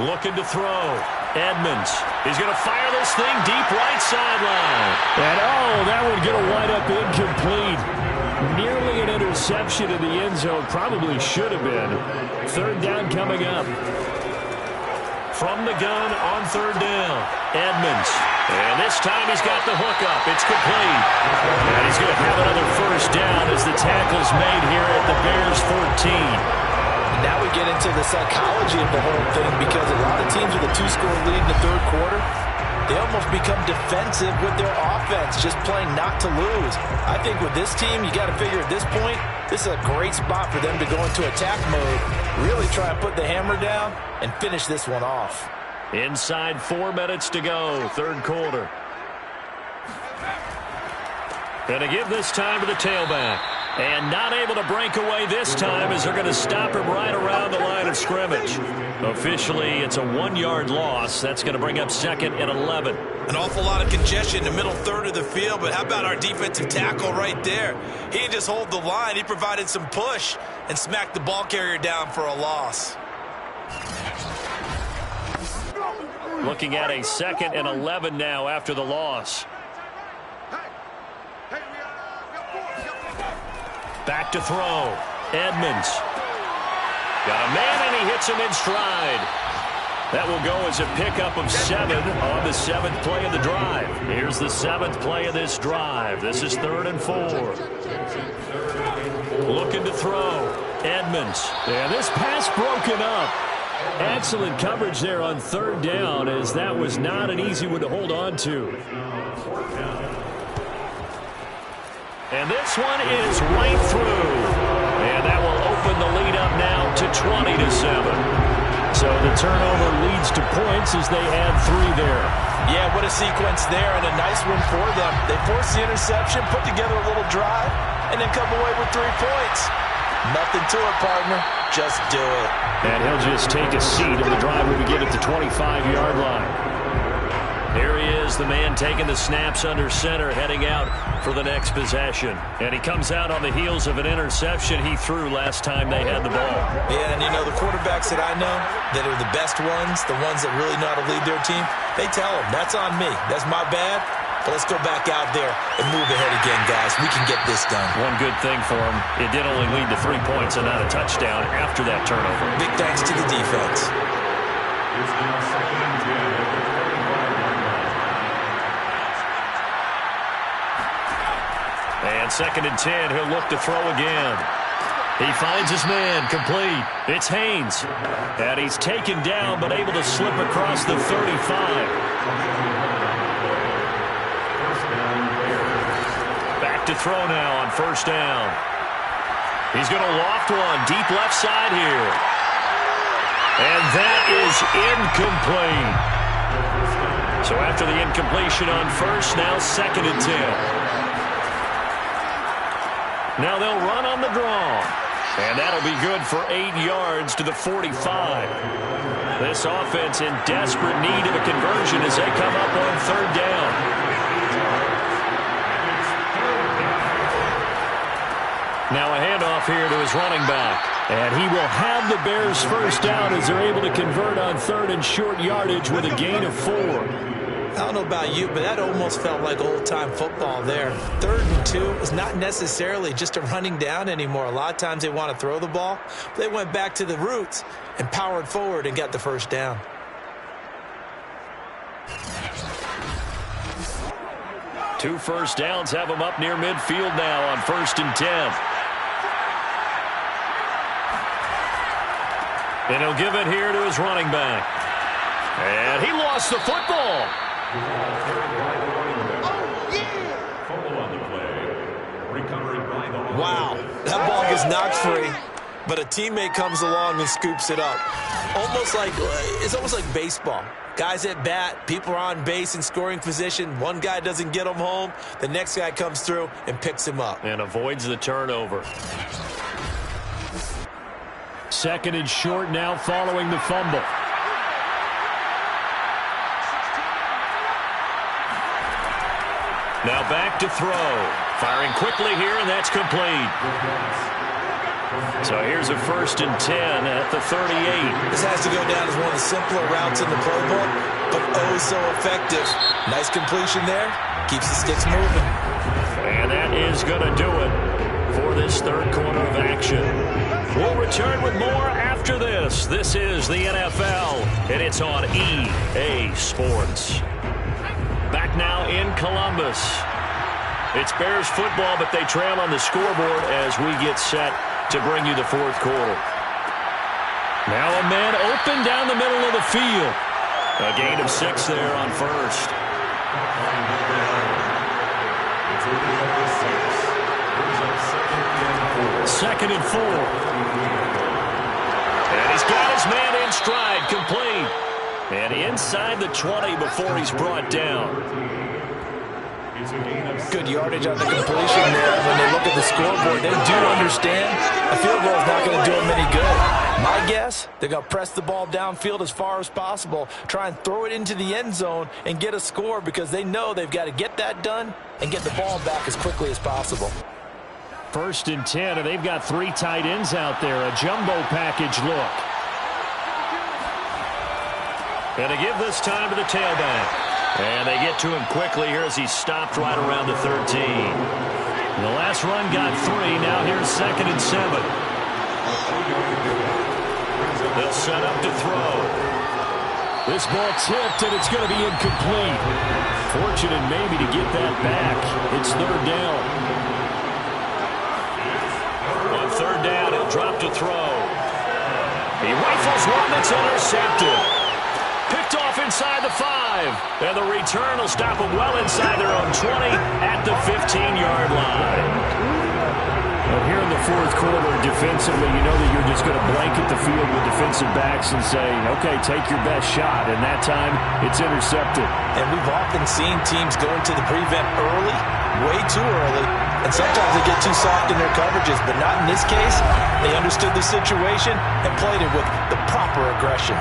3. Looking to throw. Edmonds. He's going to fire this thing deep right sideline. And that one's going to wind up incomplete. Nearly an interception in the end zone. Probably should have been. 3rd down coming up. From the gun on 3rd down. Edmonds. And this time he's got the hook up. It's complete. And he's going to have another first down as the tackle's made here at the Bears 14. Now we get into the psychology of the whole thing because a lot of teams with a 2-score lead in the 3rd quarter, they almost become defensive with their offense, just playing not to lose. I think with this team, you got to figure at this point, this is a great spot for them to go into attack mode, really try to put the hammer down and finish this one off. Inside 4 minutes to go, third quarter. Going to give this time to the tailback. And not able to break away this time as they're going to stop him right around the line of scrimmage. Officially, it's a 1-yard loss. That's going to bring up 2nd and 11. An awful lot of congestion in the middle third of the field, but how about our defensive tackle right there? He didn't just hold the line. He provided some push and smacked the ball carrier down for a loss. Looking at a 2nd and 11 now after the loss. Back to throw. Edmonds. Got a man, and he hits him in stride. That will go as a pickup of 7 on the 7th play of the drive. Here's the 7th play of this drive. This is 3rd and 4. Looking to throw. Edmonds. Yeah, this pass broken up. Excellent coverage there on 3rd down, as that was not an easy one to hold on to. And this one is right through. And that will open the lead up now to 20-7. So the turnover leads to points as they add 3 there. Yeah, what a sequence there, and a nice one for them. They forced the interception, put together a little drive, and then come away with 3 points. Nothing to it, partner. Just do it. And he'll just take a seat, and the drive will begin at the 25-yard line. Here he is, the man taking the snaps under center, heading out for the next possession. And he comes out on the heels of an interception he threw last time they had the ball. Yeah, and you know, the quarterbacks that I know that are the best ones, the ones that really know how to lead their team, they tell them, that's on me. That's my bad. But let's go back out there and move ahead again, guys. We can get this done. One good thing for him, it did only lead to 3 points and not a touchdown after that turnover. Big thanks to the defense. It's now 2nd and 10 at the 35-yard line. And 2nd and 10, he'll look to throw again. He finds his man, complete. It's Haynes. And he's taken down, but able to slip across the 35. Back to throw now on 1st down. He's going to loft one deep left side here. And that is incomplete. So after the incompletion on 1st, now 2nd and 10. Now they'll run on the draw. And that'll be good for 8 yards to the 45. This offense in desperate need of a conversion as they come up on 3rd down. Now a handoff here to his running back. And he will have the Bears 1st down as they're able to convert on 3rd and short yardage with a gain of 4. I don't know about you, but that almost felt like old-time football there. 3rd and 2 is not necessarily just a running down anymore. A lot of times they want to throw the ball. They went back to the roots and powered forward and got the 1st down. Two 1st downs have him up near midfield now on 1st and 10. And he'll give it here to his running back. And he lost the football. Wow, that ball gets knocked free, but a teammate comes along and scoops it up. It's almost like baseball. Guys at bat, people are on base in scoring position. One guy doesn't get him home. The next guy comes through and picks him up. And avoids the turnover. 2nd and short now following the fumble. Now back to throw. Firing quickly here, and that's complete. So here's a 1st and 10 at the 38. This has to go down as one of the simpler routes in the playbook, but oh so effective. Nice completion there. Keeps the sticks moving. And that is going to do it for this 3rd quarter of action. We'll return with more after this. This is the NFL, and it's on EA Sports. Back now in Columbus. It's Bears football, but they trail on the scoreboard as we get set to bring you the 4th quarter. Now a man open down the middle of the field. A gain of 6 there on first. Second and 4. And he's got his man in stride, complete. And inside the 20 before he's brought down. Good yardage on the completion there. When they look at the scoreboard, they do understand a field goal is not going to do them any good. My guess, they're going to press the ball downfield as far as possible, try and throw it into the end zone and get a score because they know they've got to get that done and get the ball back as quickly as possible. First and 10, and they've got 3 tight ends out there. A jumbo package look. And to give this time to the tailback. And they get to him quickly here as he's stopped right around the 13. The last run got 3. Now here's second and 7. They'll set up to throw. This ball tipped, and it's going to be incomplete. Fortunate maybe to get that back. It's third down. On third down, he'll drop to throw. He rifles one that's intercepted. Picked off inside the 5. And the return will stop them well inside their own 20 at the 15-yard line. Well, here in the fourth quarter, defensively, you know that you're just going to blanket the field with defensive backs and say, okay, take your best shot. And that time, it's intercepted. And we've often seen teams go into the prevent early, way too early, and sometimes they get too soft in their coverages. But not in this case. They understood the situation and played it with the proper aggression.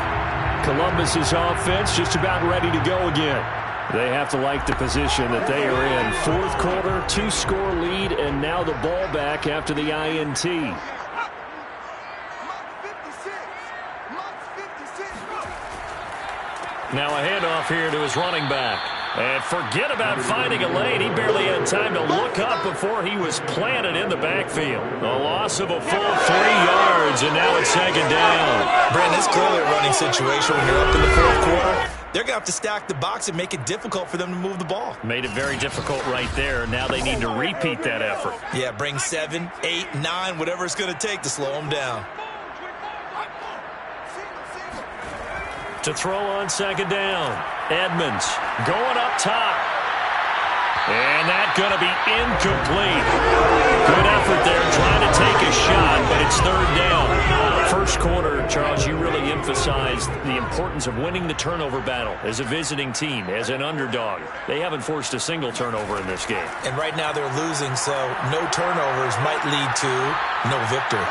Columbus's offense just about ready to go again. They have to like the position that they are in. Fourth quarter, 2-score lead, and now the ball back after the INT. Now a handoff here to his running back. And forget about finding a lane. He barely had time to look up before he was planted in the backfield. A loss of a full 3 yards, and now it's second down. Brandon, it's clearly a running situation when you're up in the fourth quarter. They're going to have to stack the box and make it difficult for them to move the ball. Made it very difficult right there. Now they need to repeat that effort. Yeah, bring 7, 8, 9, whatever it's going to take to slow them down. To throw on second down. Edmonds going up top. And that's going to be incomplete. Good effort there trying to take a shot, but it's third down. First quarter, Charles, you really emphasized the importance of winning the turnover battle as a visiting team, as an underdog. They haven't forced a single turnover in this game. And right now they're losing, so no turnovers might lead to no victory.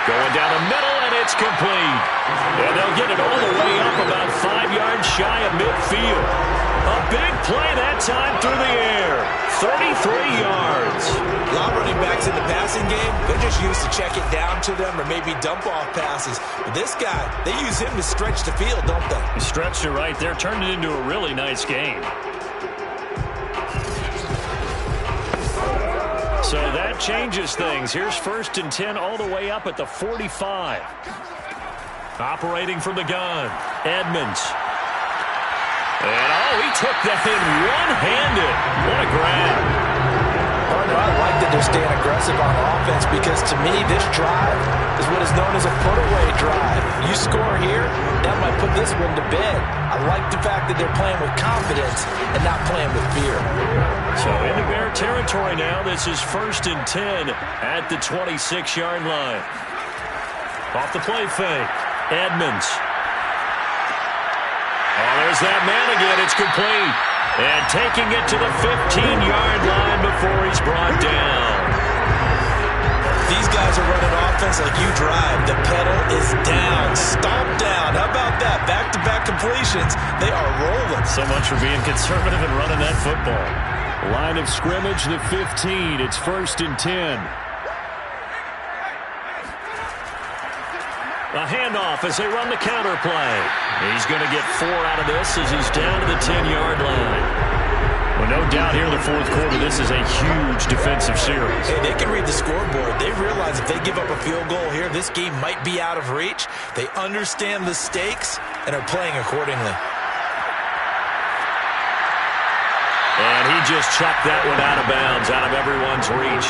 Going down the middle, and it's complete. And they'll get it all the way up about 5 yards shy of midfield. A big play that time through the air. 33 yards. A lot of running backs in the passing game, they're just used to check it down to them or maybe dump-off passes. But this guy, they use him to stretch the field, don't they? He stretched it right there, turned it into a really nice game. So that changes things. Here's first and 10 all the way up at the 45. Operating from the gun, Edmonds. And, he took that in one-handed. What a grab. I like that they're staying aggressive on offense because, to me, this drive is what is known as a put-away drive. You score here, that might put this one to bed. I like the fact that they're playing with confidence and not playing with fear. So into Bear territory now. This is first and 10 at the 26-yard line. Off the play fake. Edmonds. There's that man again. It's complete. And taking it to the 15-yard line before he's brought down. These guys are running offense like you drive. The pedal is down. Stomp down. How about that? Back-to-back completions. They are rolling. So much for being conservative and running that football. Line of scrimmage, the 15. It's first and 10. A handoff as they run the counter play. He's going to get 4 out of this as he's down to the 10-yard line. Well, no doubt here in the fourth quarter, this is a huge defensive series. Hey, they can read the scoreboard. They realize if they give up a field goal here, this game might be out of reach. They understand the stakes and are playing accordingly. And he just chucked that one out of bounds, out of everyone's reach.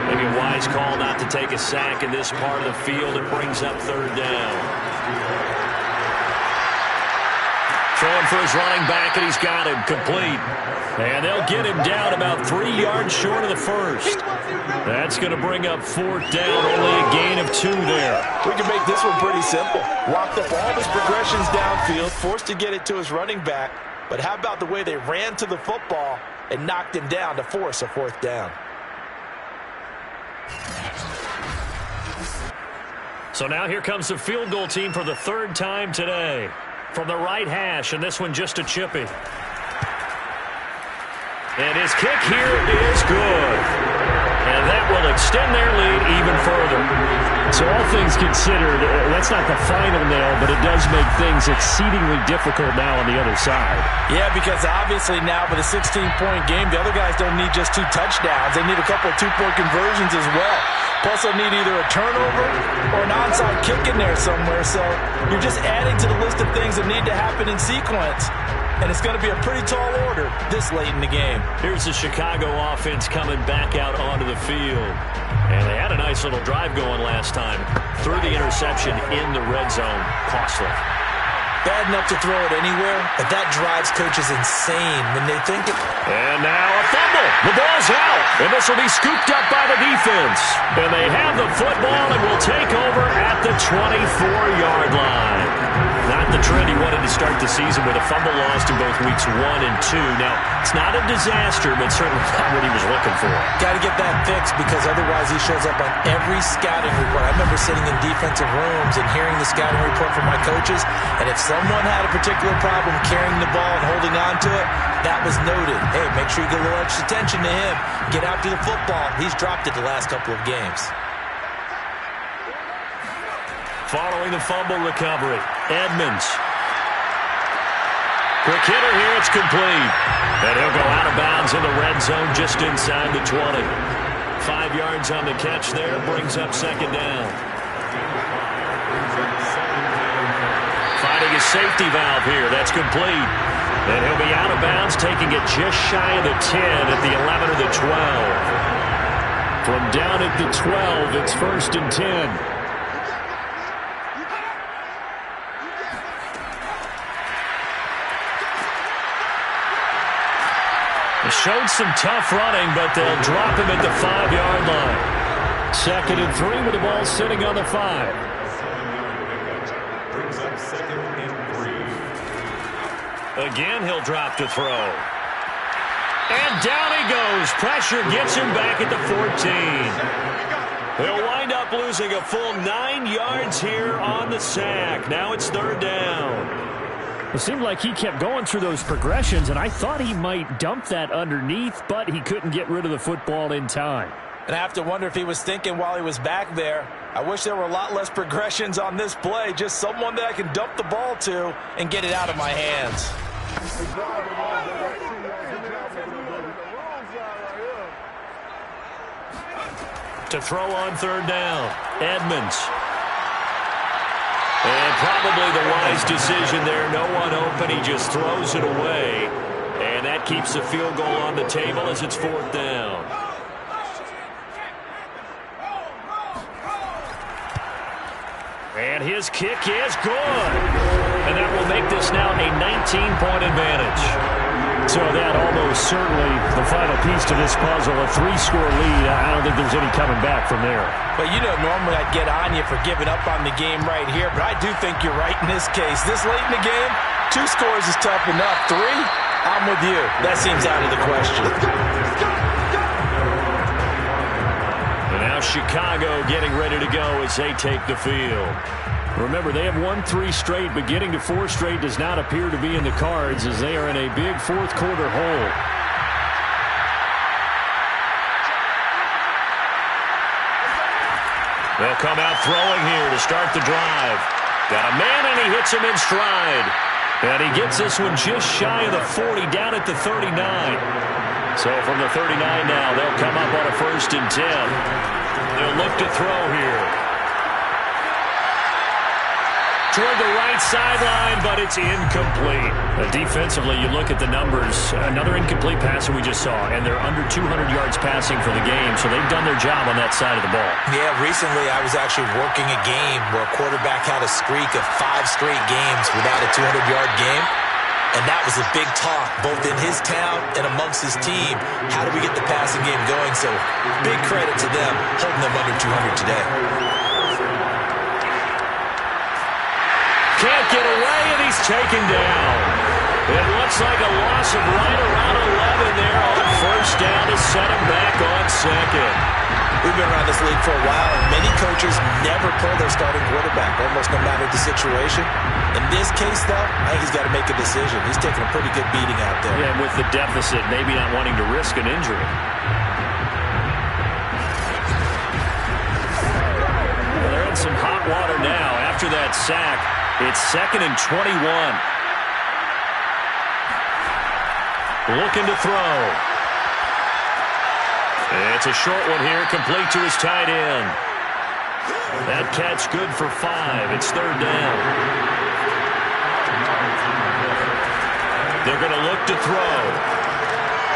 Maybe a wise call not to take a sack in this part of the field. It brings up third down. Throwing for his running back, and he's got him complete. And they'll get him down about 3 yards short of the first. That's going to bring up fourth down, only a gain of 2 there. We can make this one pretty simple. Walked up all his progressions downfield, forced to get it to his running back. But how about the way they ran to the football and knocked him down to force a fourth down? So now here comes the field goal team for the third time today. From the right hash, and this one just a chippy. And his kick here is good. And that will extend their lead even further. So all things considered, that's not the final nail, but it does make things exceedingly difficult now on the other side. Yeah, because obviously now with a 16-point game, the other guys don't need just 2 touchdowns. They need a couple of 2-point conversions as well. Plus, they'll need either a turnover or an onside kick in there somewhere. So you're just adding to the list of things that need to happen in sequence. And it's going to be a pretty tall order this late in the game. Here's the Chicago offense coming back out onto the field. And they had a nice little drive going last time. Threw the interception in the red zone. Costly. Bad enough to throw it anywhere, but that drives coaches insane when they think it. And now a fumble. The ball's out. And this will be scooped up by the defense. And they have the football and will take over at the 24-yard line. Not the trend he wanted to start the season with a fumble lost in both weeks 1 and 2. Now, it's not a disaster, but certainly not what he was looking for. Got to get that fixed because otherwise he shows up on every scouting report. I remember sitting in defensive rooms and hearing the scouting report from my coaches, and if someone had a particular problem carrying the ball and holding on to it, that was noted. Hey, make sure you get a little extra attention to him. Get after the football. He's dropped it the last couple of games. Following the fumble recovery, Edmonds. Quick hitter here, it's complete. And he'll go out of bounds in the red zone just inside the 20. 5 yards on the catch there, brings up second down. Finding his safety valve here, that's complete. And he'll be out of bounds, taking it just shy of the 10 at the 11 or the 12. From down at the 12, it's 1st and 10. They showed some tough running, but they'll drop him at the 5-yard line. 2nd and 3 with the ball sitting on the 5. Brings up 2nd and 3. Again, he'll drop to throw. And down he goes. Pressure gets him back at the 14. They'll wind up losing a full 9 yards here on the sack. Now it's 3rd down. It seemed like he kept going through those progressions, and I thought he might dump that underneath, but he couldn't get rid of the football in time. And I have to wonder if he was thinking while he was back there, I wish there were a lot less progressions on this play, just someone that I can dump the ball to and get it out of my hands. To throw on 3rd down, Edmonds. And probably the wise decision there. No one open. He just throws it away. And that keeps the field goal on the table as it's 4th down. And his kick is good. And that will make this now a 19-point advantage. So that almost certainly the final piece to this puzzle, a 3-score lead. I don't think there's any coming back from there. But you know, normally I'd get on you for giving up on the game right here, but I do think you're right in this case. This late in the game, 2 scores is tough enough. 3, I'm with you. That seems out of the question. And now Chicago getting ready to go as they take the field. Remember, they have won 3 straight, but getting to 4 straight does not appear to be in the cards as they are in a big 4th quarter hole. They'll come out throwing here to start the drive. Got a man, and he hits him in stride. And he gets this one just shy of the 40, down at the 39. So from the 39 now, they'll come up on a 1st and 10. They'll look to throw here. toward the right sideline, but it's incomplete. Defensively, you look at the numbers. Another incomplete pass that we just saw, and they're under 200 yards passing for the game, so they've done their job on that side of the ball. Yeah, recently I was actually working a game where a quarterback had a streak of 5 straight games without a 200-yard game. And that was a big talk, both in his town and amongst his team. How do we get the passing game going? So big credit to them, holding them under 200 today. Can't get away, and he's taken down. It looks like a loss of right around 11 there on first down to set him back on second. We've been around this league for a while, and many coaches never pull their starting quarterback, almost no matter the situation. In this case, though, I think he's got to make a decision. He's taking a pretty good beating out there. Yeah, and with the deficit, maybe not wanting to risk an injury. Well, they're in some hot water now. After that sack, it's 2nd and 21. Looking to throw. It's a short one here, complete to his tight end. That catch good for 5. It's 3rd down. They're going to look to throw.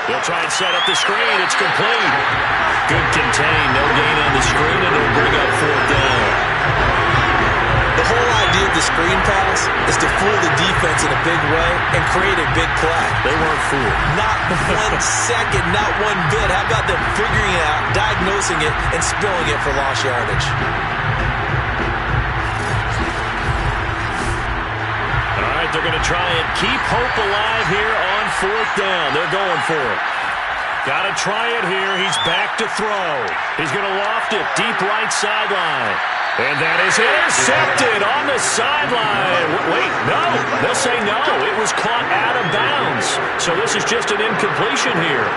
They'll try and set up the screen. It's complete. Good contain. No gain on the screen, and it'll bring up 4th down. The whole idea of the screen pass is to fool the defense in a big way and create a big play. They weren't fooled. Not 1 second, not 1 bit. How about them figuring it out, diagnosing it, and spilling it for lost yardage? All right, they're going to try and keep hope alive here on 4th down. They're going for it. Got to try it here. He's back to throw. He's going to loft it deep right sideline. And that is intercepted on the sideline. Wait, no. They'll say no. It was caught out of bounds. So this is just an incompletion here.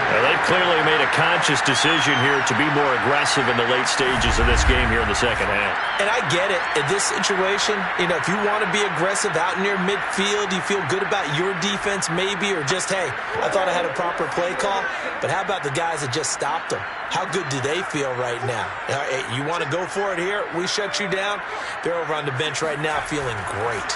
They've clearly made a conscious decision here to be more aggressive in the late stages of this game here in the second half. And I get it. In this situation, if you want to be aggressive out near midfield, you feel good about your defense maybe, or just, hey, I thought I had a proper play call. But how about the guys that just stopped them? How good do they feel right now? You want to go for it here? We shut you down. They're over on the bench right now feeling great.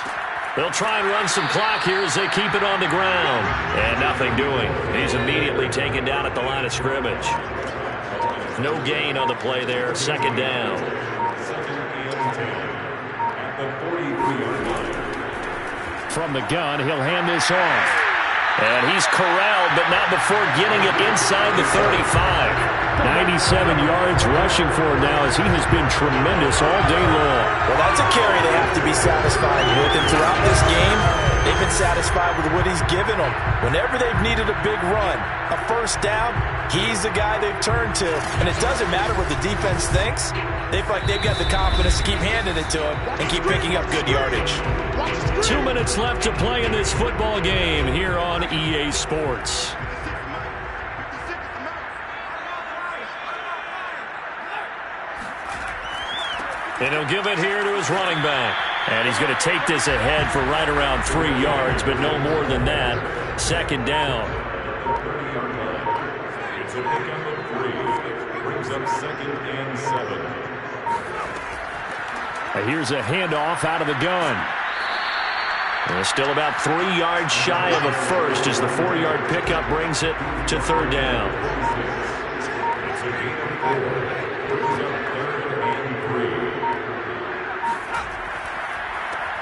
They'll try and run some clock here as they keep it on the ground. And nothing doing. He's immediately taken down at the line of scrimmage. No gain on the play there. 2nd down. From the gun, he'll hand this off. And he's corralled, but not before getting it inside the 35. 97 yards rushing for him now, as he has been tremendous all day long. Well, that's a carry they have to be satisfied with. And throughout this game, they've been satisfied with what he's given them. Whenever they've needed a big run, a first down, he's the guy they've turned to. And it doesn't matter what the defense thinks. They feel like they've got the confidence to keep handing it to him and keep picking up good yardage. 2 minutes left to play in this football game here on EA Sports. And he'll give it here to his running back. And he's going to take this ahead for right around 3 yards, but no more than that. 2nd down. It's a pickup of 3. Brings up 2nd and 7. Here's a handoff out of the gun. And still about 3 yards shy of a first as the 4-yard pickup brings it to 3rd down. It's a gain of 4. Brings up 3rd and 3.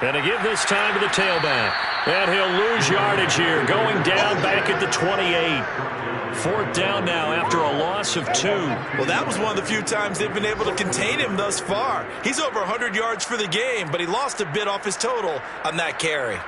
And to give this time to the tailback. And he'll lose yardage here, going down back at the 28. 4th down now after a loss of 2. Well, that was one of the few times they've been able to contain him thus far. He's over 100 yards for the game, but he lost a bit off his total on that carry.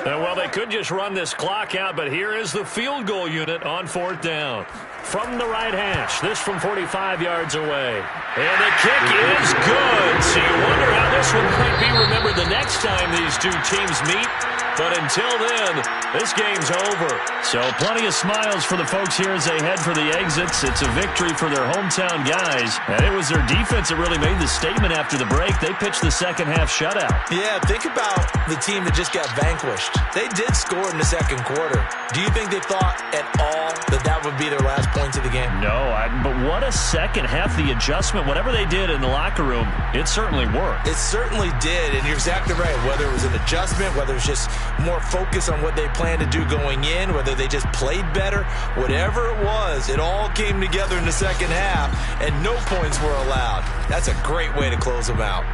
Well, they could just run this clock out, but here is the field goal unit on 4th down. From the right hash, this from 45 yards away. And the kick is good. So you wonder how this one might be remembered the next time these two teams meet. But until then, This game's over. So plenty of smiles for the folks here as they head for the exits. It's a victory for their hometown guys. And it was their defense that really made the statement after the break. They pitched the second half shutout. Yeah, think about the team that just got vanquished. They did score in the second quarter. Do you think they thought at all that that would be their last points of the game? No, but what a second half. The adjustment, whatever they did in the locker room, it certainly worked. It certainly did, and you're exactly right. Whether it was an adjustment, whether it was just more focus on what they planned to do going in, whether they just played better, whatever it was, it all came together in the second half, and no points were allowed. That's a great way to close them out.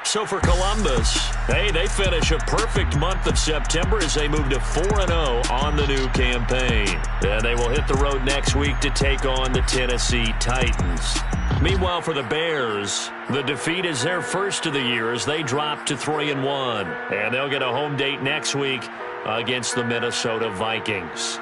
So for Columbus, hey, they finish a perfect month of September as they move to 4-0 on the new campaign. Then they will hit the road next week to take on the Tennessee Titans. Meanwhile, for the Bears, the defeat is their first of the year as they drop to 3-1. And they'll get a home date next week against the Minnesota Vikings.